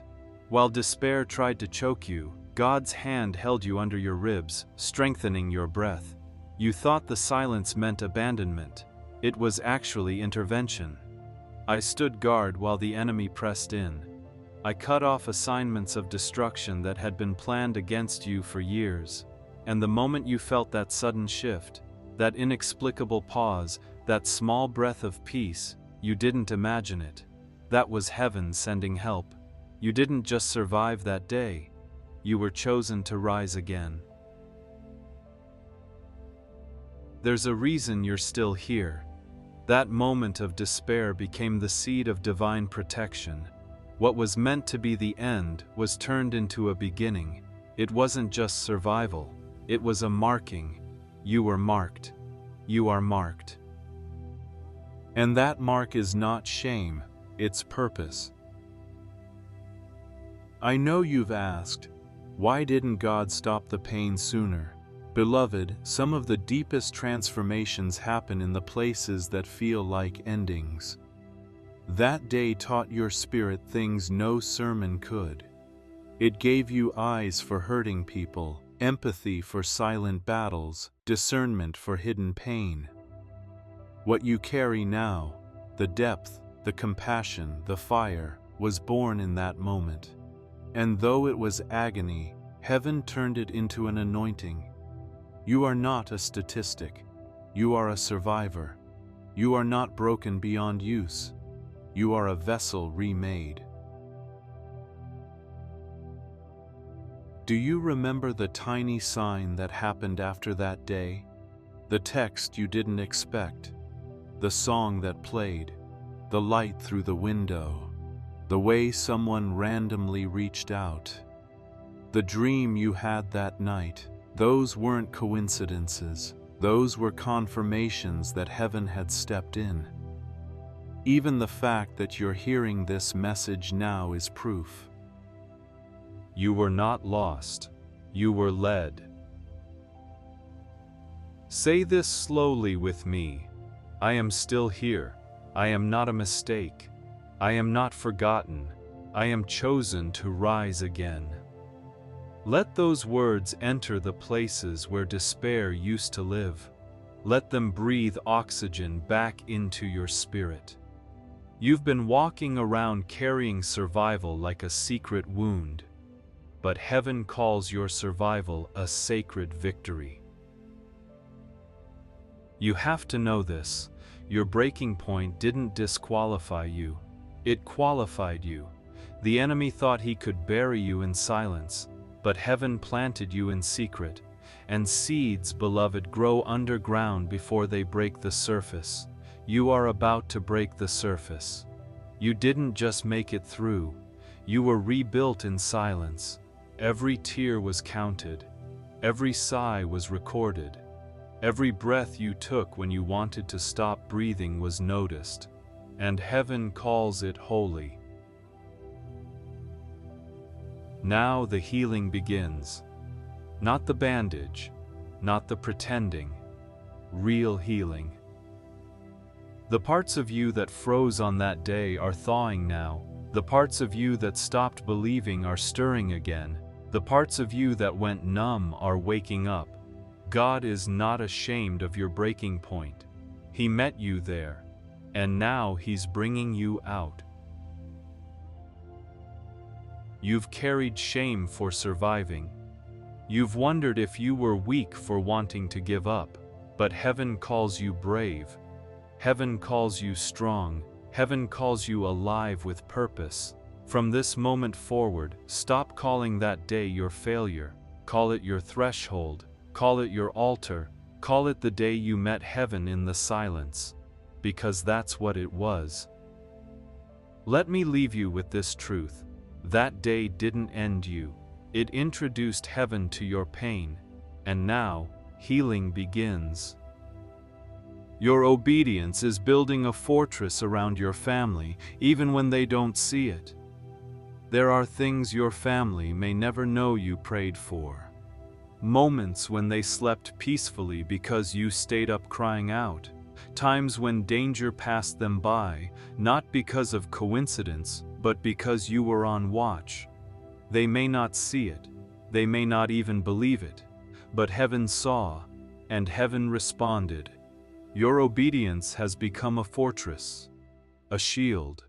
While despair tried to choke you, God's hand held you under your ribs, strengthening your breath. You thought the silence meant abandonment. It was actually intervention. I stood guard while the enemy pressed in. I cut off assignments of destruction that had been planned against you for years. And the moment you felt that sudden shift, that inexplicable pause, that small breath of peace, you didn't imagine it. That was heaven sending help. You didn't just survive that day. You were chosen to rise again. There's a reason you're still here. That moment of despair became the seed of divine protection. What was meant to be the end was turned into a beginning. It wasn't just survival. It was a marking. You were marked. You are marked. And that mark is not shame, it's purpose. I know you've asked, why didn't God stop the pain sooner? Beloved, some of the deepest transformations happen in the places that feel like endings. That day taught your spirit things no sermon could. It gave you eyes for hurting people, empathy for silent battles, discernment for hidden pain. What you carry now, the depth, the compassion, the fire, was born in that moment. And though it was agony, heaven turned it into an anointing. You are not a statistic. You are a survivor. You are not broken beyond use. You are a vessel remade. Do you remember the tiny sign that happened after that day? The text you didn't expect? The song that played? The light through the window? The way someone randomly reached out? The dream you had that night? Those weren't coincidences. Those were confirmations that heaven had stepped in. Even the fact that you're hearing this message now is proof. You were not lost. You were led. Say this slowly with me. I am still here. I am not a mistake. I am not forgotten. I am chosen to rise again. Let those words enter the places where despair used to live. Let them breathe oxygen back into your spirit. You've been walking around carrying survival like a secret wound, but heaven calls your survival a sacred victory. You have to know this. Your breaking point didn't disqualify you. It qualified you. The enemy thought he could bury you in silence, but heaven planted you in secret, and seeds, beloved, grow underground before they break the surface. You are about to break the surface. You didn't just make it through. You were rebuilt in silence. Every tear was counted. Every sigh was recorded. Every breath you took when you wanted to stop breathing was noticed, and heaven calls it holy. Now the healing begins. Not the bandage, not the pretending, real healing. The parts of you that froze on that day are thawing now. The parts of you that stopped believing are stirring again. The parts of you that went numb are waking up. God is not ashamed of your breaking point. He met you there, and now He's bringing you out. You've carried shame for surviving. You've wondered if you were weak for wanting to give up, but heaven calls you brave. Heaven calls you strong. Heaven calls you alive with purpose. From this moment forward, stop calling that day your failure. Call it your threshold. Call it your altar. Call it the day you met heaven in the silence, because that's what it was. Let me leave you with this truth. That day didn't end you. It introduced heaven to your pain, and now healing begins. Your obedience is building a fortress around your family, even when they don't see it. There are things your family may never know you prayed for. Moments when they slept peacefully because you stayed up crying out. Times when danger passed them by, not because of coincidence, but because you were on watch. They may not see it, they may not even believe it, but heaven saw, and heaven responded. Your obedience has become a fortress, a shield,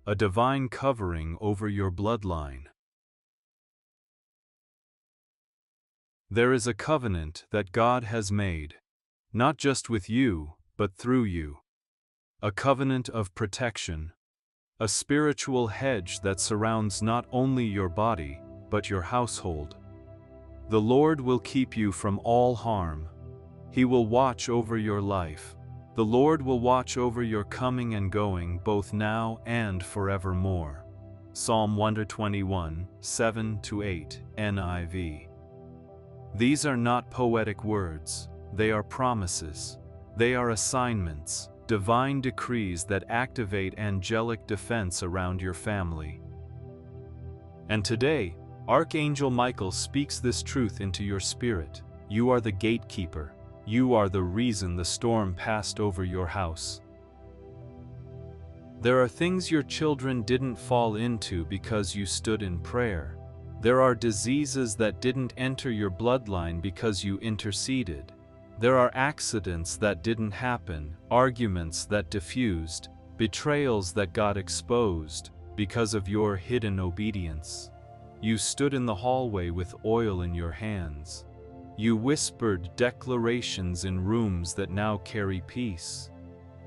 a divine covering over your bloodline. There is a covenant that God has made, not just with you, but through you. A covenant of protection, a spiritual hedge that surrounds not only your body, but your household. The Lord will keep you from all harm. He will watch over your life. The Lord will watch over your coming and going, both now and forevermore. Psalm 121, 7-8, NIV. These are not poetic words, they are promises. They are assignments, divine decrees that activate angelic defense around your family. And today, Archangel Michael speaks this truth into your spirit. You are the gatekeeper. You are the reason the storm passed over your house. There are things your children didn't fall into because you stood in prayer. There are diseases that didn't enter your bloodline because you interceded. There are accidents that didn't happen, arguments that diffused, betrayals that got exposed because of your hidden obedience. You stood in the hallway with oil in your hands. You whispered declarations in rooms that now carry peace.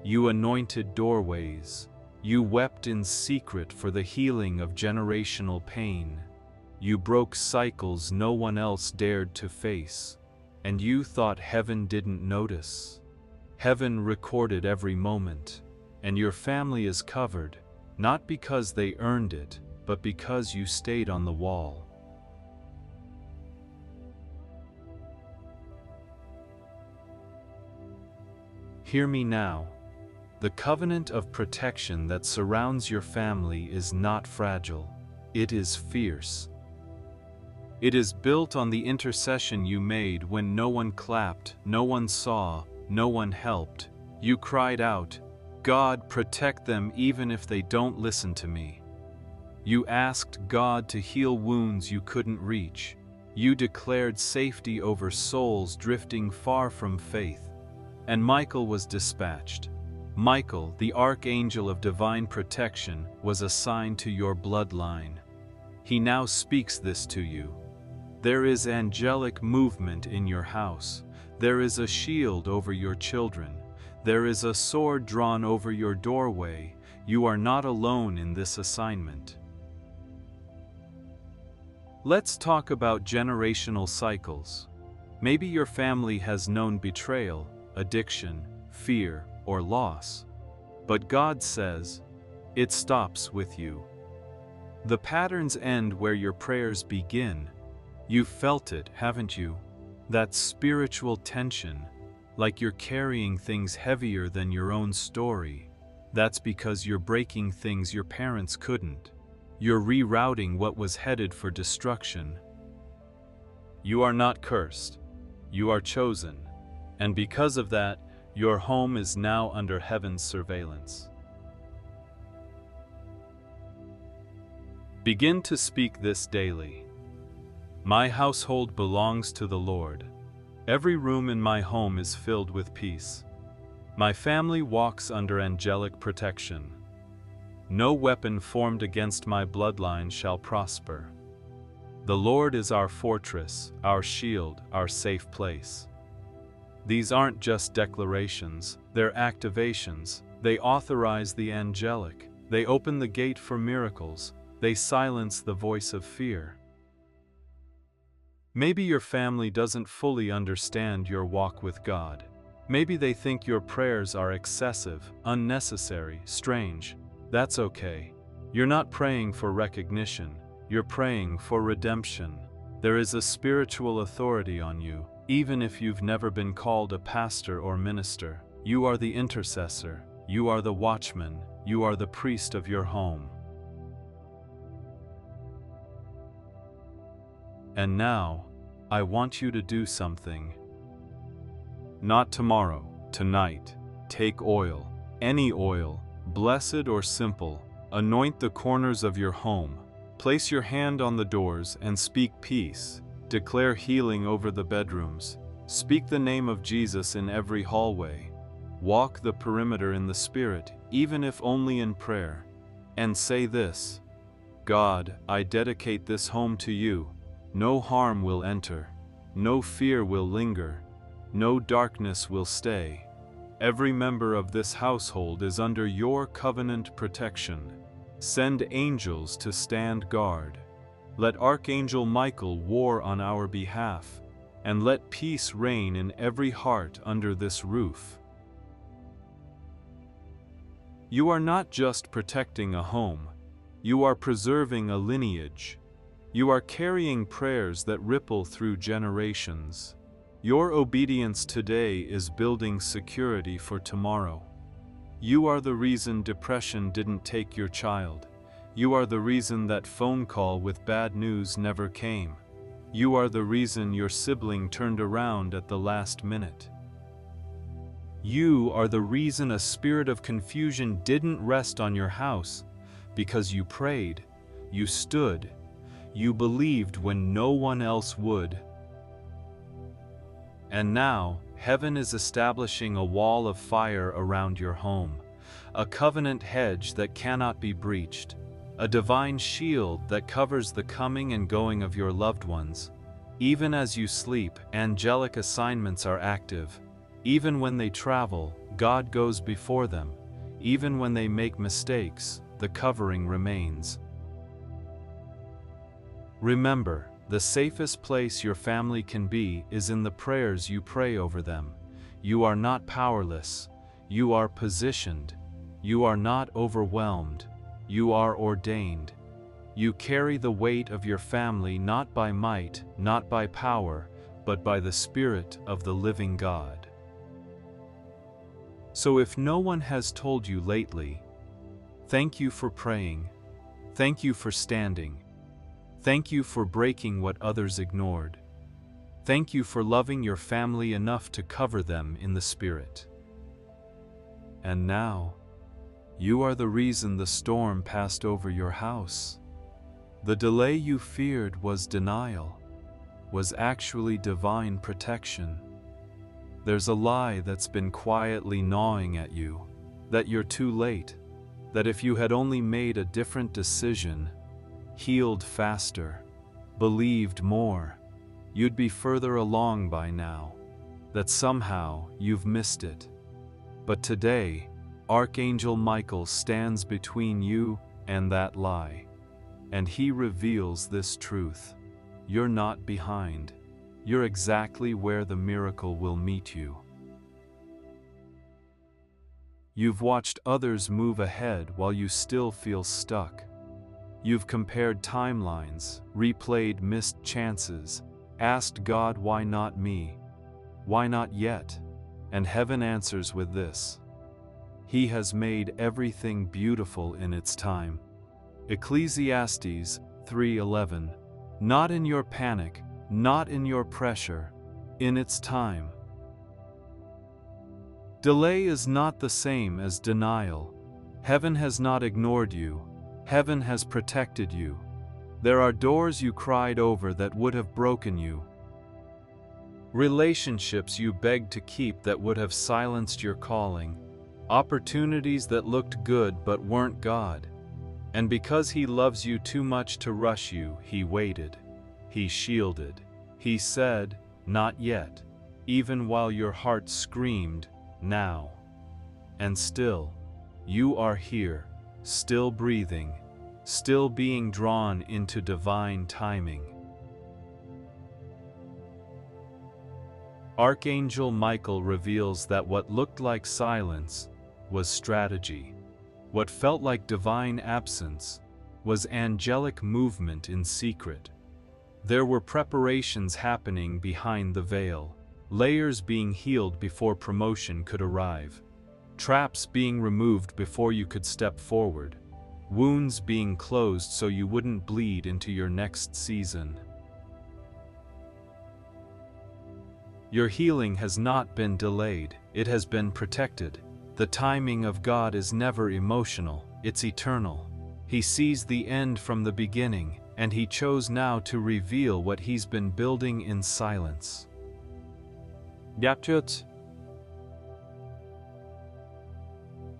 You anointed doorways. You wept in secret for the healing of generational pain. You broke cycles no one else dared to face, and you thought heaven didn't notice. Heaven recorded every moment, and your family is covered, not because they earned it, but because you stayed on the wall. Hear me now. The covenant of protection that surrounds your family is not fragile. It is fierce. It is built on the intercession you made when no one clapped, no one saw, no one helped. You cried out, "God, protect them even if they don't listen to me." You asked God to heal wounds you couldn't reach. You declared safety over souls drifting far from faith. And Michael was dispatched. Michael, the archangel of divine protection, was assigned to your bloodline. He now speaks this to you. There is angelic movement in your house. There is a shield over your children. There is a sword drawn over your doorway. You are not alone in this assignment. Let's talk about generational cycles. Maybe your family has known betrayal, addiction, fear, or loss. But God says, it stops with you. The patterns end where your prayers begin. You've felt it, haven't you? That spiritual tension, like you're carrying things heavier than your own story. That's because you're breaking things your parents couldn't. You're rerouting what was headed for destruction. You are not cursed. You are chosen. And because of that, your home is now under heaven's surveillance. Begin to speak this daily. My household belongs to the Lord. Every room in my home is filled with peace. My family walks under angelic protection. No weapon formed against my bloodline shall prosper. The Lord is our fortress, our shield, our safe place. These aren't just declarations, they're activations. They authorize the angelic. They open the gate for miracles. They silence the voice of fear. Maybe your family doesn't fully understand your walk with God. Maybe they think your prayers are excessive, unnecessary, strange. That's okay. You're not praying for recognition. You're praying for redemption. There is a spiritual authority on you, even if you've never been called a pastor or minister. You are the intercessor. You are the watchman. You are the priest of your home. And now, I want you to do something. Not tomorrow, tonight. Take oil, any oil, blessed or simple. Anoint the corners of your home. Place your hand on the doors and speak peace. Declare healing over the bedrooms. Speak the name of Jesus in every hallway. Walk the perimeter in the Spirit, even if only in prayer. And say this: God, I dedicate this home to you. No harm will enter. No fear will linger. No darkness will stay. Every member of this household is under your covenant protection. Send angels to stand guard. Let Archangel Michael war on our behalf, and let peace reign in every heart under this roof. You are not just protecting a home, you are preserving a lineage. You are carrying prayers that ripple through generations. Your obedience today is building security for tomorrow. You are the reason depression didn't take your child. You are the reason that phone call with bad news never came. You are the reason your sibling turned around at the last minute. You are the reason a spirit of confusion didn't rest on your house, because you prayed, you stood, you believed when no one else would. And now, heaven is establishing a wall of fire around your home, a covenant hedge that cannot be breached, a divine shield that covers the coming and going of your loved ones. Even as you sleep, angelic assignments are active. Even when they travel, God goes before them. Even when they make mistakes, the covering remains. Remember, the safest place your family can be is in the prayers you pray over them. You are not powerless. You are positioned. You are not overwhelmed. You are ordained. You carry the weight of your family not by might, not by power, but by the Spirit of the living God. So if no one has told you lately, thank you for praying. Thank you for standing. Thank you for breaking what others ignored. Thank you for loving your family enough to cover them in the Spirit. And now, you are the reason the storm passed over your house. The delay you feared was denial, was actually divine protection. There's a lie that's been quietly gnawing at you, that you're too late, that if you had only made a different decision, healed faster, believed more, you'd be further along by now, that somehow you've missed it. But today, Archangel Michael stands between you and that lie, and he reveals this truth. You're not behind. You're exactly where the miracle will meet you. You've watched others move ahead while you still feel stuck. You've compared timelines, replayed missed chances, asked God, why not me? Why not yet? And heaven answers with this: He has made everything beautiful in its time. Ecclesiastes 3:11. Not in your panic, not in your pressure, in its time. Delay is not the same as denial. Heaven has not ignored you. Heaven has protected you. There are doors you cried over that would have broken you. Relationships you begged to keep that would have silenced your calling. Opportunities that looked good but weren't God. And because He loves you too much to rush you, He waited. He shielded. He said, "Not yet," even while your heart screamed, "Now." And still, you are here, still breathing, still being drawn into divine timing. Archangel Michael reveals that what looked like silence was strategy. What felt like divine absence was angelic movement in secret. There were preparations happening behind the veil, layers being healed before promotion could arrive, traps being removed before you could step forward, wounds being closed so you wouldn't bleed into your next season. Your healing has not been delayed, it has been protected. The timing of God is never emotional, it's eternal. He sees the end from the beginning, and He chose now to reveal what He's been building in silence.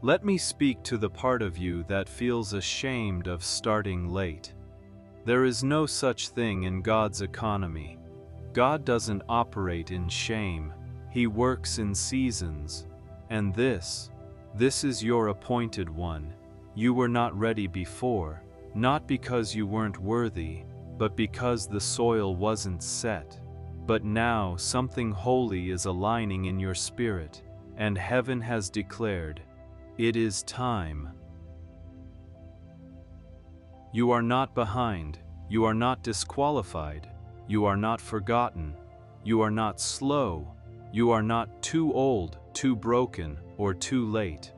Let me speak to the part of you that feels ashamed of starting late. There is no such thing in God's economy. God doesn't operate in shame, He works in seasons. And this is your appointed one. You were not ready before, not because you weren't worthy, but because the soil wasn't set. But now something holy is aligning in your spirit, and heaven has declared, it is time. You are not behind, you are not disqualified, you are not forgotten, you are not slow, you are not too old, too broken, or too late.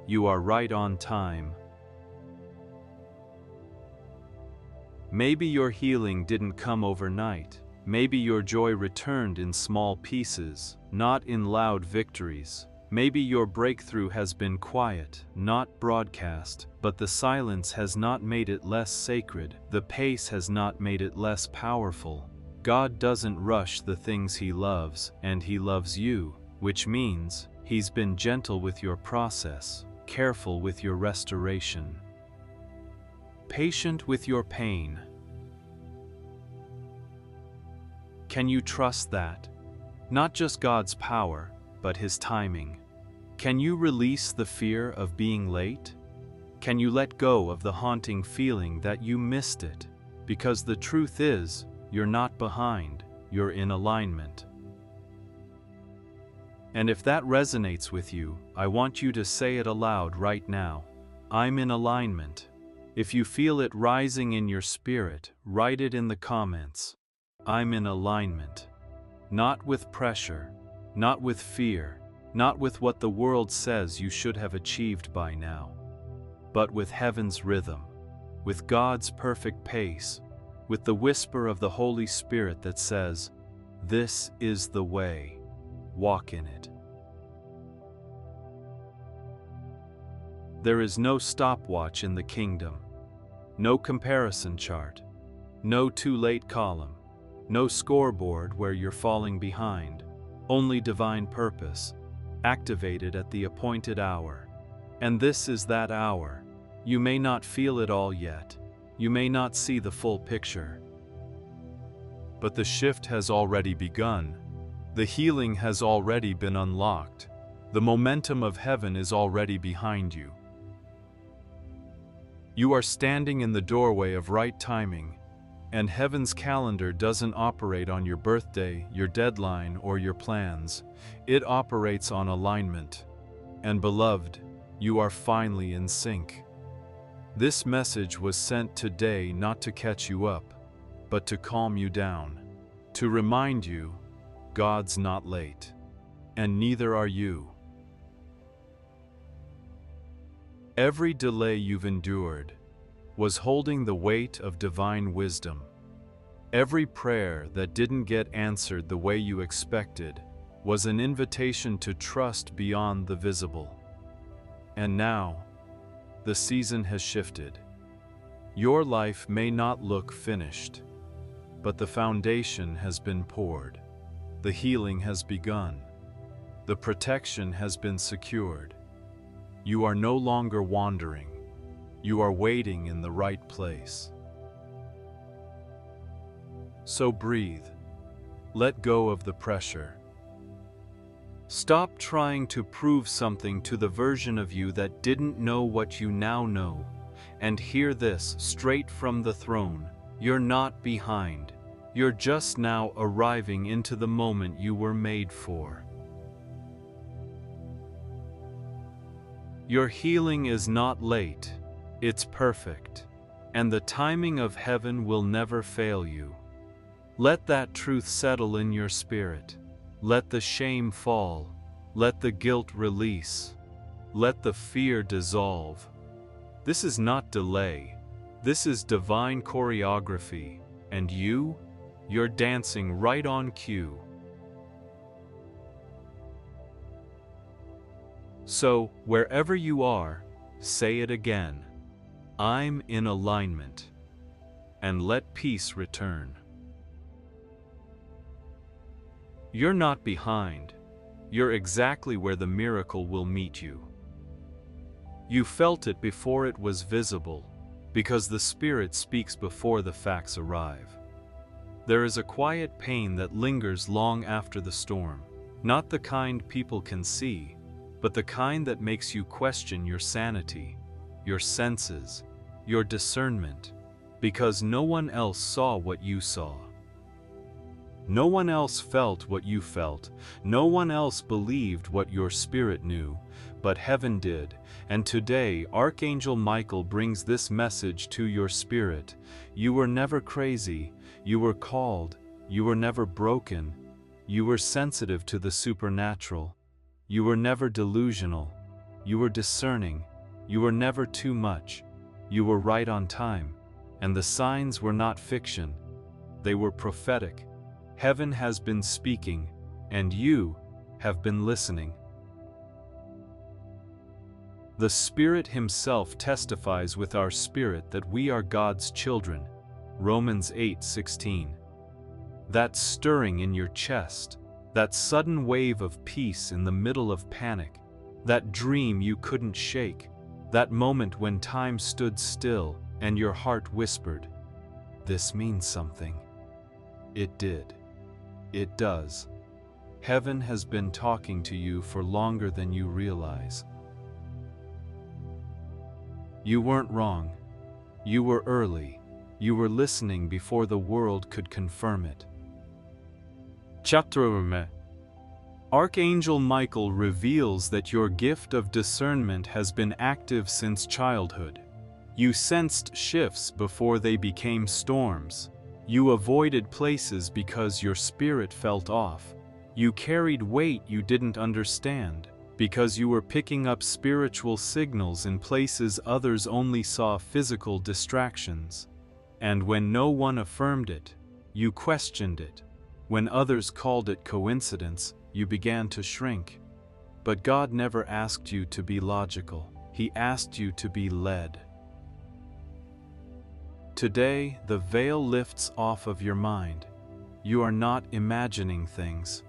You are right on time. Maybe your healing didn't come overnight. Maybe your joy returned in small pieces, not in loud victories. Maybe your breakthrough has been quiet, not broadcast, but the silence has not made it less sacred. The pace has not made it less powerful. God doesn't rush the things He loves, and He loves you, which means He's been gentle with your process, careful with your restoration, patient with your pain. Can you trust that? Not just God's power, but His timing. Can you release the fear of being late? Can you let go of the haunting feeling that you missed it? Because the truth is, you're not behind, you're in alignment. And if that resonates with you, I want you to say it aloud right now. I'm in alignment. If you feel it rising in your spirit, write it in the comments. I'm in alignment. Not with pressure, not with fear, not with what the world says you should have achieved by now, but with heaven's rhythm, with God's perfect pace, with the whisper of the Holy Spirit that says, "This is the way, walk in it." There is no stopwatch in the kingdom, no comparison chart, no too late column, no scoreboard where you're falling behind, only divine purpose, activated at the appointed hour. And this is that hour. You may not feel it all yet. You may not see the full picture. But the shift has already begun. The healing has already been unlocked. The momentum of heaven is already behind you. You are standing in the doorway of right timing, and heaven's calendar doesn't operate on your birthday, your deadline, or your plans. It operates on alignment. And beloved, you are finally in sync. This message was sent today not to catch you up, but to calm you down, to remind you, God's not late. and neither are you. Every delay you've endured was holding the weight of divine wisdom. Every prayer that didn't get answered the way you expected was an invitation to trust beyond the visible. And now, the season has shifted. Your life may not look finished, but the foundation has been poured. The healing has begun. The protection has been secured. You are no longer wandering. You are waiting in the right place. So breathe. Let go of the pressure. Stop trying to prove something to the version of you that didn't know what you now know. And hear this straight from the throne. You're not behind. You're just now arriving into the moment you were made for. Your healing is not late, it's perfect, and the timing of heaven will never fail you. Let that truth settle in your spirit. Let the shame fall. Let the guilt release. Let the fear dissolve. This is not delay. This is divine choreography, and you're dancing right on cue. So, wherever you are, say it again. I'm in alignment. And let peace return. You're not behind. You're exactly where the miracle will meet you. You felt it before it was visible, because the Spirit speaks before the facts arrive. There is a quiet pain that lingers long after the storm, not the kind people can see, but the kind that makes you question your sanity, your senses, your discernment, because no one else saw what you saw. No one else felt what you felt. No one else believed what your spirit knew, but heaven did. And today, Archangel Michael brings this message to your spirit. You were never crazy. You were called. You were never broken. You were sensitive to the supernatural. You were never delusional. You were discerning. You were never too much. You were right on time. And the signs were not fiction. They were prophetic. Heaven has been speaking, and you have been listening. The Spirit Himself testifies with our spirit that we are God's children. Romans 8:16. That stirring in your chest, that sudden wave of peace in the middle of panic, that dream you couldn't shake, that moment when time stood still and your heart whispered, "This means something." It did. It does. Heaven has been talking to you for longer than you realize. You weren't wrong. You were early. You were listening before the world could confirm it. Chapter 1. Archangel Michael reveals that your gift of discernment has been active since childhood. You sensed shifts before they became storms. You avoided places because your spirit felt off. You carried weight you didn't understand, because you were picking up spiritual signals in places others only saw physical distractions. And when no one affirmed it, you questioned it. When others called it coincidence, you began to shrink. But God never asked you to be logical. He asked you to be led. Today, the veil lifts off of your mind. You are not imagining things.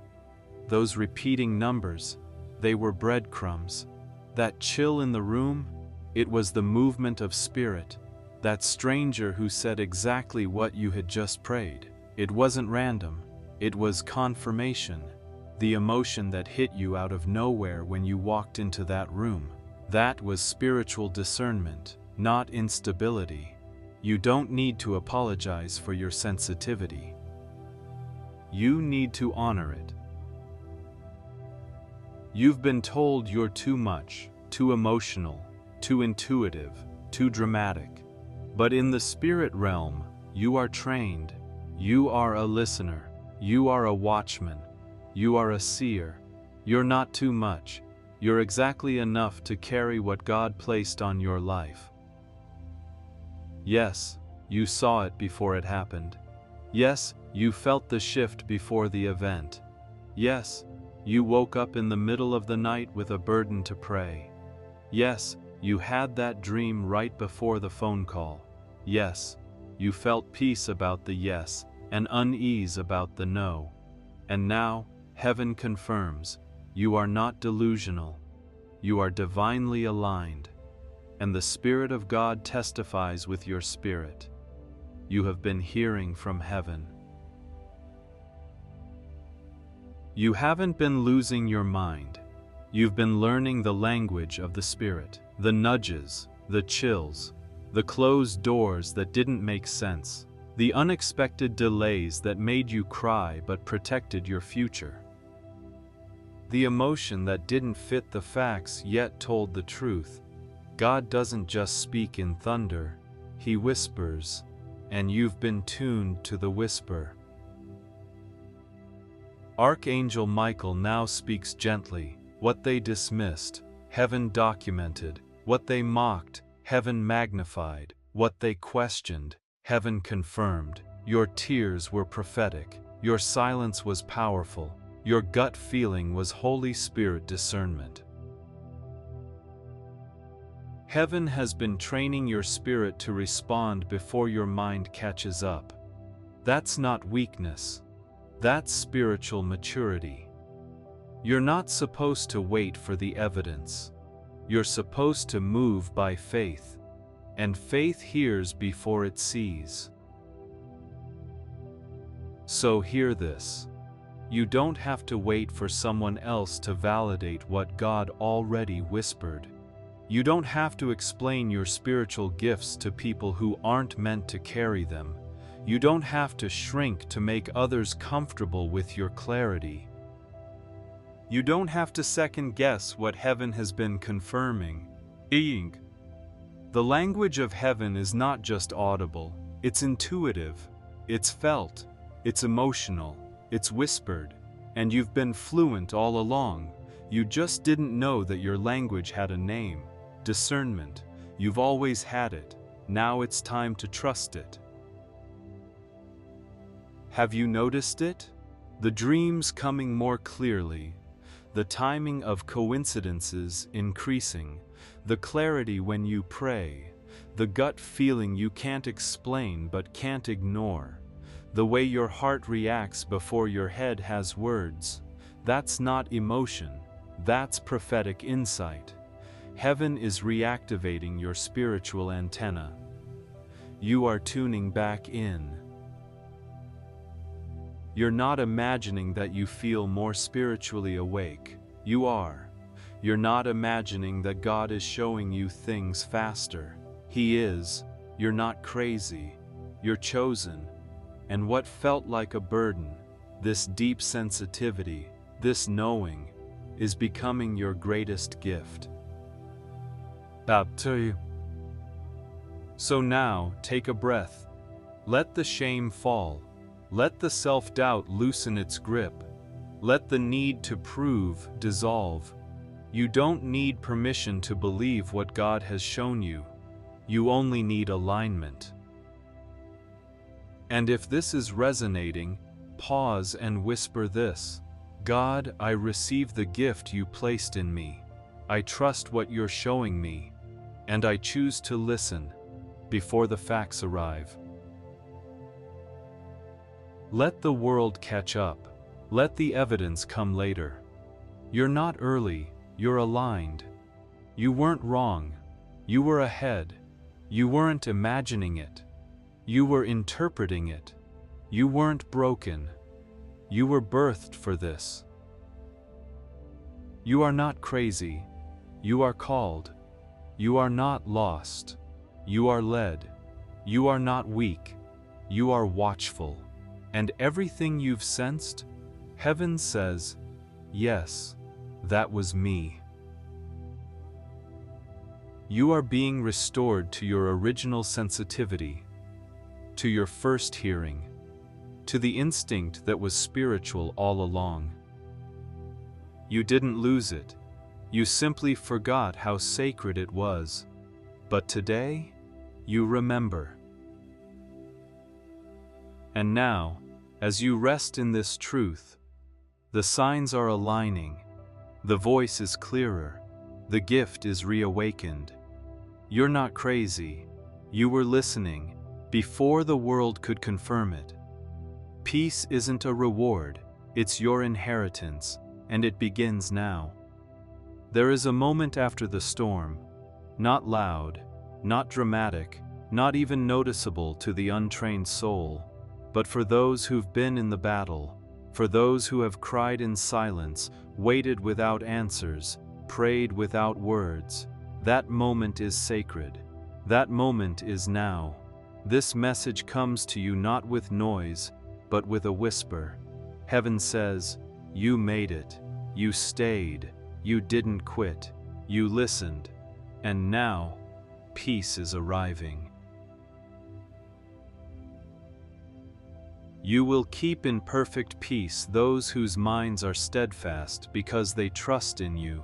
Those repeating numbers, they were breadcrumbs. That chill in the room, it was the movement of spirit. That stranger who said exactly what you had just prayed. It wasn't random. It was confirmation. The emotion that hit you out of nowhere when you walked into that room. That was spiritual discernment, not instability. You don't need to apologize for your sensitivity. You need to honor it. You've been told you're too much, too emotional, too intuitive, too dramatic. But in the spirit realm, you are trained. You are a listener. You are a watchman. You are a seer. You're not too much. You're exactly enough to carry what God placed on your life. Yes, you saw it before it happened. Yes, you felt the shift before the event. Yes, you woke up in the middle of the night with a burden to pray. Yes, you had that dream right before the phone call. Yes, you felt peace about the yes and unease about the no. And now, heaven confirms, you are not delusional. You are divinely aligned. And the Spirit of God testifies with your spirit. You have been hearing from heaven. You haven't been losing your mind. You've been learning the language of the Spirit. The nudges, the chills, the closed doors that didn't make sense, the unexpected delays that made you cry but protected your future. The emotion that didn't fit the facts yet told the truth. God doesn't just speak in thunder, He whispers, and you've been tuned to the whisper. Archangel Michael now speaks gently. What they dismissed, heaven documented. What they mocked, heaven magnified. What they questioned, heaven confirmed. Your tears were prophetic. Your silence was powerful. Your gut feeling was Holy Spirit discernment. Heaven has been training your spirit to respond before your mind catches up. That's not weakness. That's spiritual maturity. You're not supposed to wait for the evidence. You're supposed to move by faith. And faith hears before it sees. So hear this. You don't have to wait for someone else to validate what God already whispered. You don't have to explain your spiritual gifts to people who aren't meant to carry them. You don't have to shrink to make others comfortable with your clarity. You don't have to second guess what heaven has been confirming. The language of heaven is not just audible, it's intuitive, it's felt, it's emotional. It's whispered, and you've been fluent all along. You just didn't know that your language had a name. Discernment. You've always had it. Now it's time to trust it. Have you noticed it? The dreams coming more clearly, the timing of coincidences increasing, the clarity when you pray, the gut feeling you can't explain but can't ignore. The way your heart reacts before your head has words. That's not emotion, that's prophetic insight. Heaven is reactivating your spiritual antenna. You are tuning back in. You're not imagining that you feel more spiritually awake. You are. You're not imagining that God is showing you things faster. He is. You're not crazy. You're chosen. And what felt like a burden, this deep sensitivity, this knowing, is becoming your greatest gift. So now, take a breath. Let the shame fall. Let the self-doubt loosen its grip. Let the need to prove dissolve. You don't need permission to believe what God has shown you. You only need alignment. And if this is resonating, pause and whisper this. God, I receive the gift you placed in me. I trust what you're showing me, and I choose to listen before the facts arrive. Let the world catch up. Let the evidence come later. You're not early, you're aligned. You weren't wrong. You were ahead. You weren't imagining it. You were interpreting it. You weren't broken. You were birthed for this. You are not crazy. You are called. You are not lost. You are led. You are not weak. You are watchful. And everything you've sensed, heaven says, yes, that was me. You are being restored to your original sensitivity, to your first hearing, to the instinct that was spiritual all along. You didn't lose it. You simply forgot how sacred it was. But today, you remember. And now, as you rest in this truth, the signs are aligning, the voice is clearer, the gift is reawakened. You're not crazy. You were listening before the world could confirm it. Peace isn't a reward, it's your inheritance, and it begins now. There is a moment after the storm, not loud, not dramatic, not even noticeable to the untrained soul, but for those who've been in the battle, for those who have cried in silence, waited without answers, prayed without words. That moment is sacred. That moment is now. This message comes to you not with noise, but with a whisper. Heaven says, you made it. You stayed. You didn't quit. You listened. And now, peace is arriving. You will keep in perfect peace those whose minds are steadfast because they trust in you.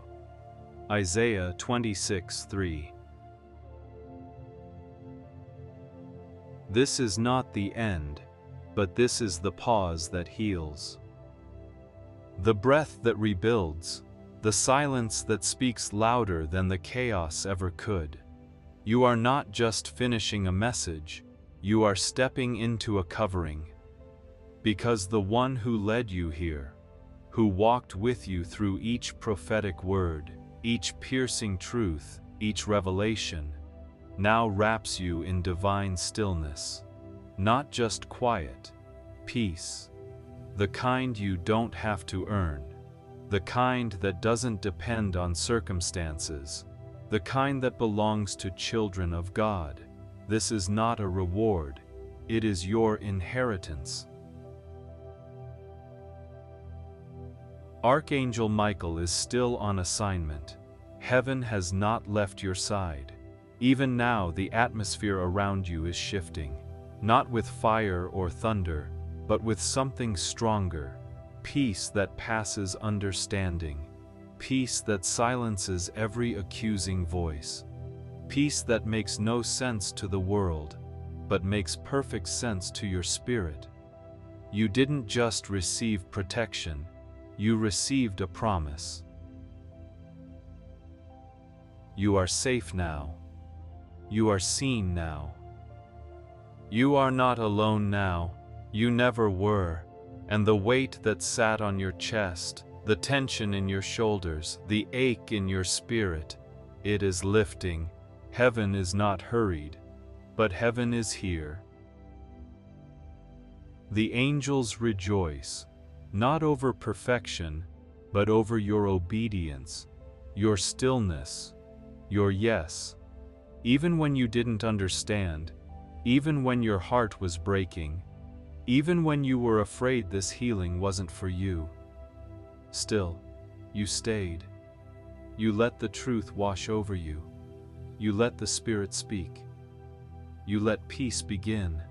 Isaiah 26:3. This is not the end, but this is the pause that heals. The breath that rebuilds, the silence that speaks louder than the chaos ever could. You are not just finishing a message, you are stepping into a covering. Because the one who led you here, who walked with you through each prophetic word, each piercing truth, each revelation, now wraps you in divine stillness. Not just quiet, peace. The kind you don't have to earn. The kind that doesn't depend on circumstances. The kind that belongs to children of God. This is not a reward. It is your inheritance. Archangel Michael is still on assignment. Heaven has not left your side. Even now the atmosphere around you is shifting. Not with fire or thunder, but with something stronger. Peace that passes understanding. Peace that silences every accusing voice. Peace that makes no sense to the world, but makes perfect sense to your spirit. You didn't just receive protection, you received a promise. You are safe now. You are seen now. You are not alone now. You never were. And the weight that sat on your chest, the tension in your shoulders, the ache in your spirit, it is lifting. Heaven is not hurried, but heaven is here. The angels rejoice, not over perfection, but over your obedience, your stillness, your yes. Even when you didn't understand, even when your heart was breaking, even when you were afraid this healing wasn't for you. Still, you stayed. You let the truth wash over you. You let the Spirit speak. You let peace begin.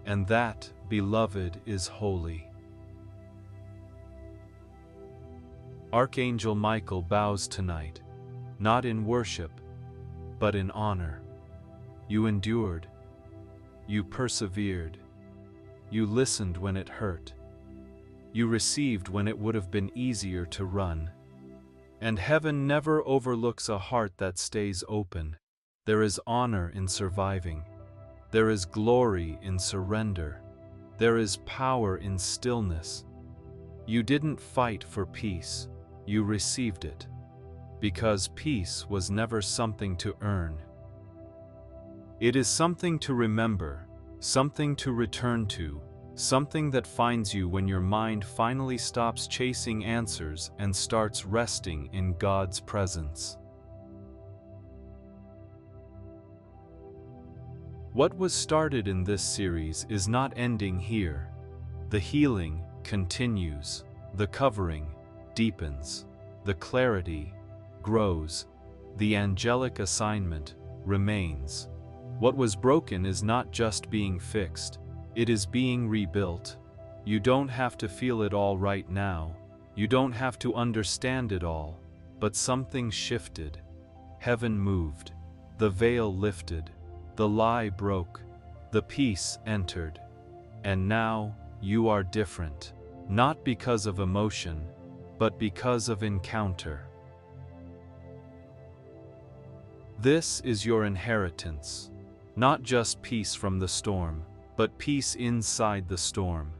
And that, beloved, is holy. Archangel Michael bows tonight, not in worship, but in honor. You endured. You persevered. You listened when it hurt. You received when it would have been easier to run. And heaven never overlooks a heart that stays open. There is honor in surviving. There is glory in surrender. There is power in stillness. You didn't fight for peace. You received it. Because peace was never something to earn. It is something to remember, something to return to, something that finds you when your mind finally stops chasing answers and starts resting in God's presence. What was started in this series is not ending here. The healing continues, the covering deepens, the clarity grows, the angelic assignment remains. What was broken is not just being fixed, it is being rebuilt. You don't have to feel it all right now. You don't have to understand it all, but something shifted. Heaven moved. The veil lifted. The lie broke. The peace entered. And now, you are different. Not because of emotion, but because of encounter. This is your inheritance. Not just peace from the storm, but peace inside the storm.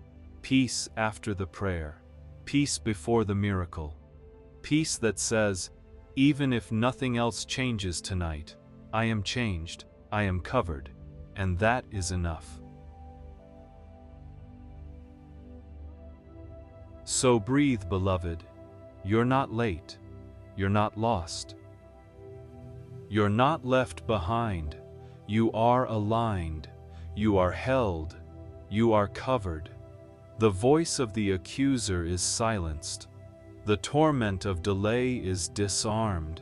Peace after the prayer. Peace before the miracle. Peace that says, even if nothing else changes tonight, I am changed, I am covered, and that is enough. So breathe, beloved. You're not late. You're not lost. You're not left behind. You are aligned. You are held. You are covered. The voice of the accuser is silenced. The torment of delay is disarmed.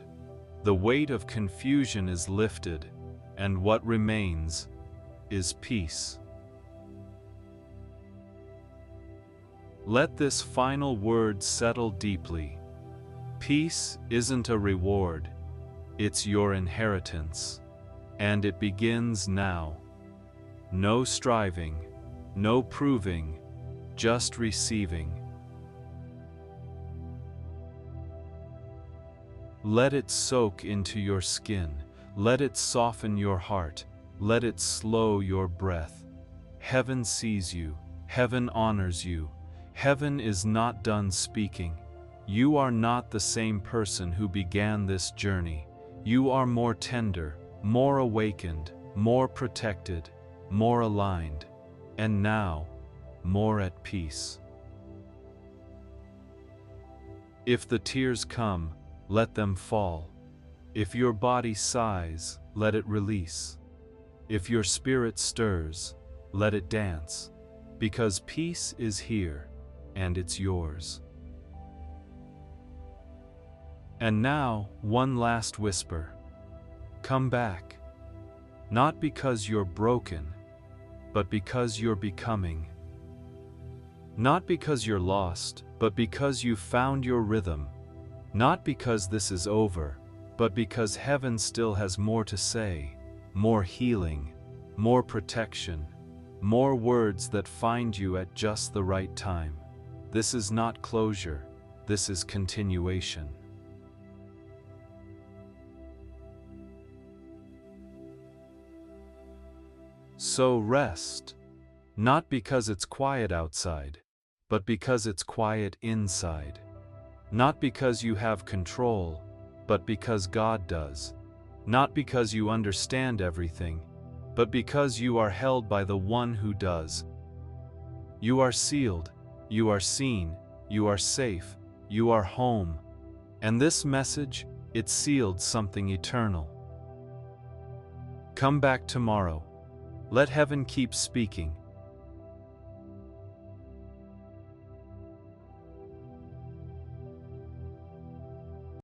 The weight of confusion is lifted, and what remains is peace. Let this final word settle deeply. Peace isn't a reward, it's your inheritance, and it begins now. No striving, no proving, just receiving. Let it soak into your skin, let it soften your heart, let it slow your breath. Heaven sees you, heaven honors you, heaven is not done speaking. You are not the same person who began this journey. You are more tender, more awakened, more protected, more aligned, and now, more at peace. If the tears come, let them fall. If your body sighs, let it release. If your spirit stirs, let it dance, because peace is here, and it's yours. And now, one last whisper. Come back. Not because you're broken, but because you're becoming. Not because you're lost, but because you found your rhythm. Not because this is over, but because heaven still has more to say, more healing, more protection, more words that find you at just the right time. This is not closure, this is continuation. So rest, not because it's quiet outside, but because it's quiet inside. Not because you have control, but because God does. Not because you understand everything, but because you are held by the one who does. You are sealed, you are seen, you are safe, you are home. And this message, it sealed something eternal. Come back tomorrow. Let heaven keep speaking.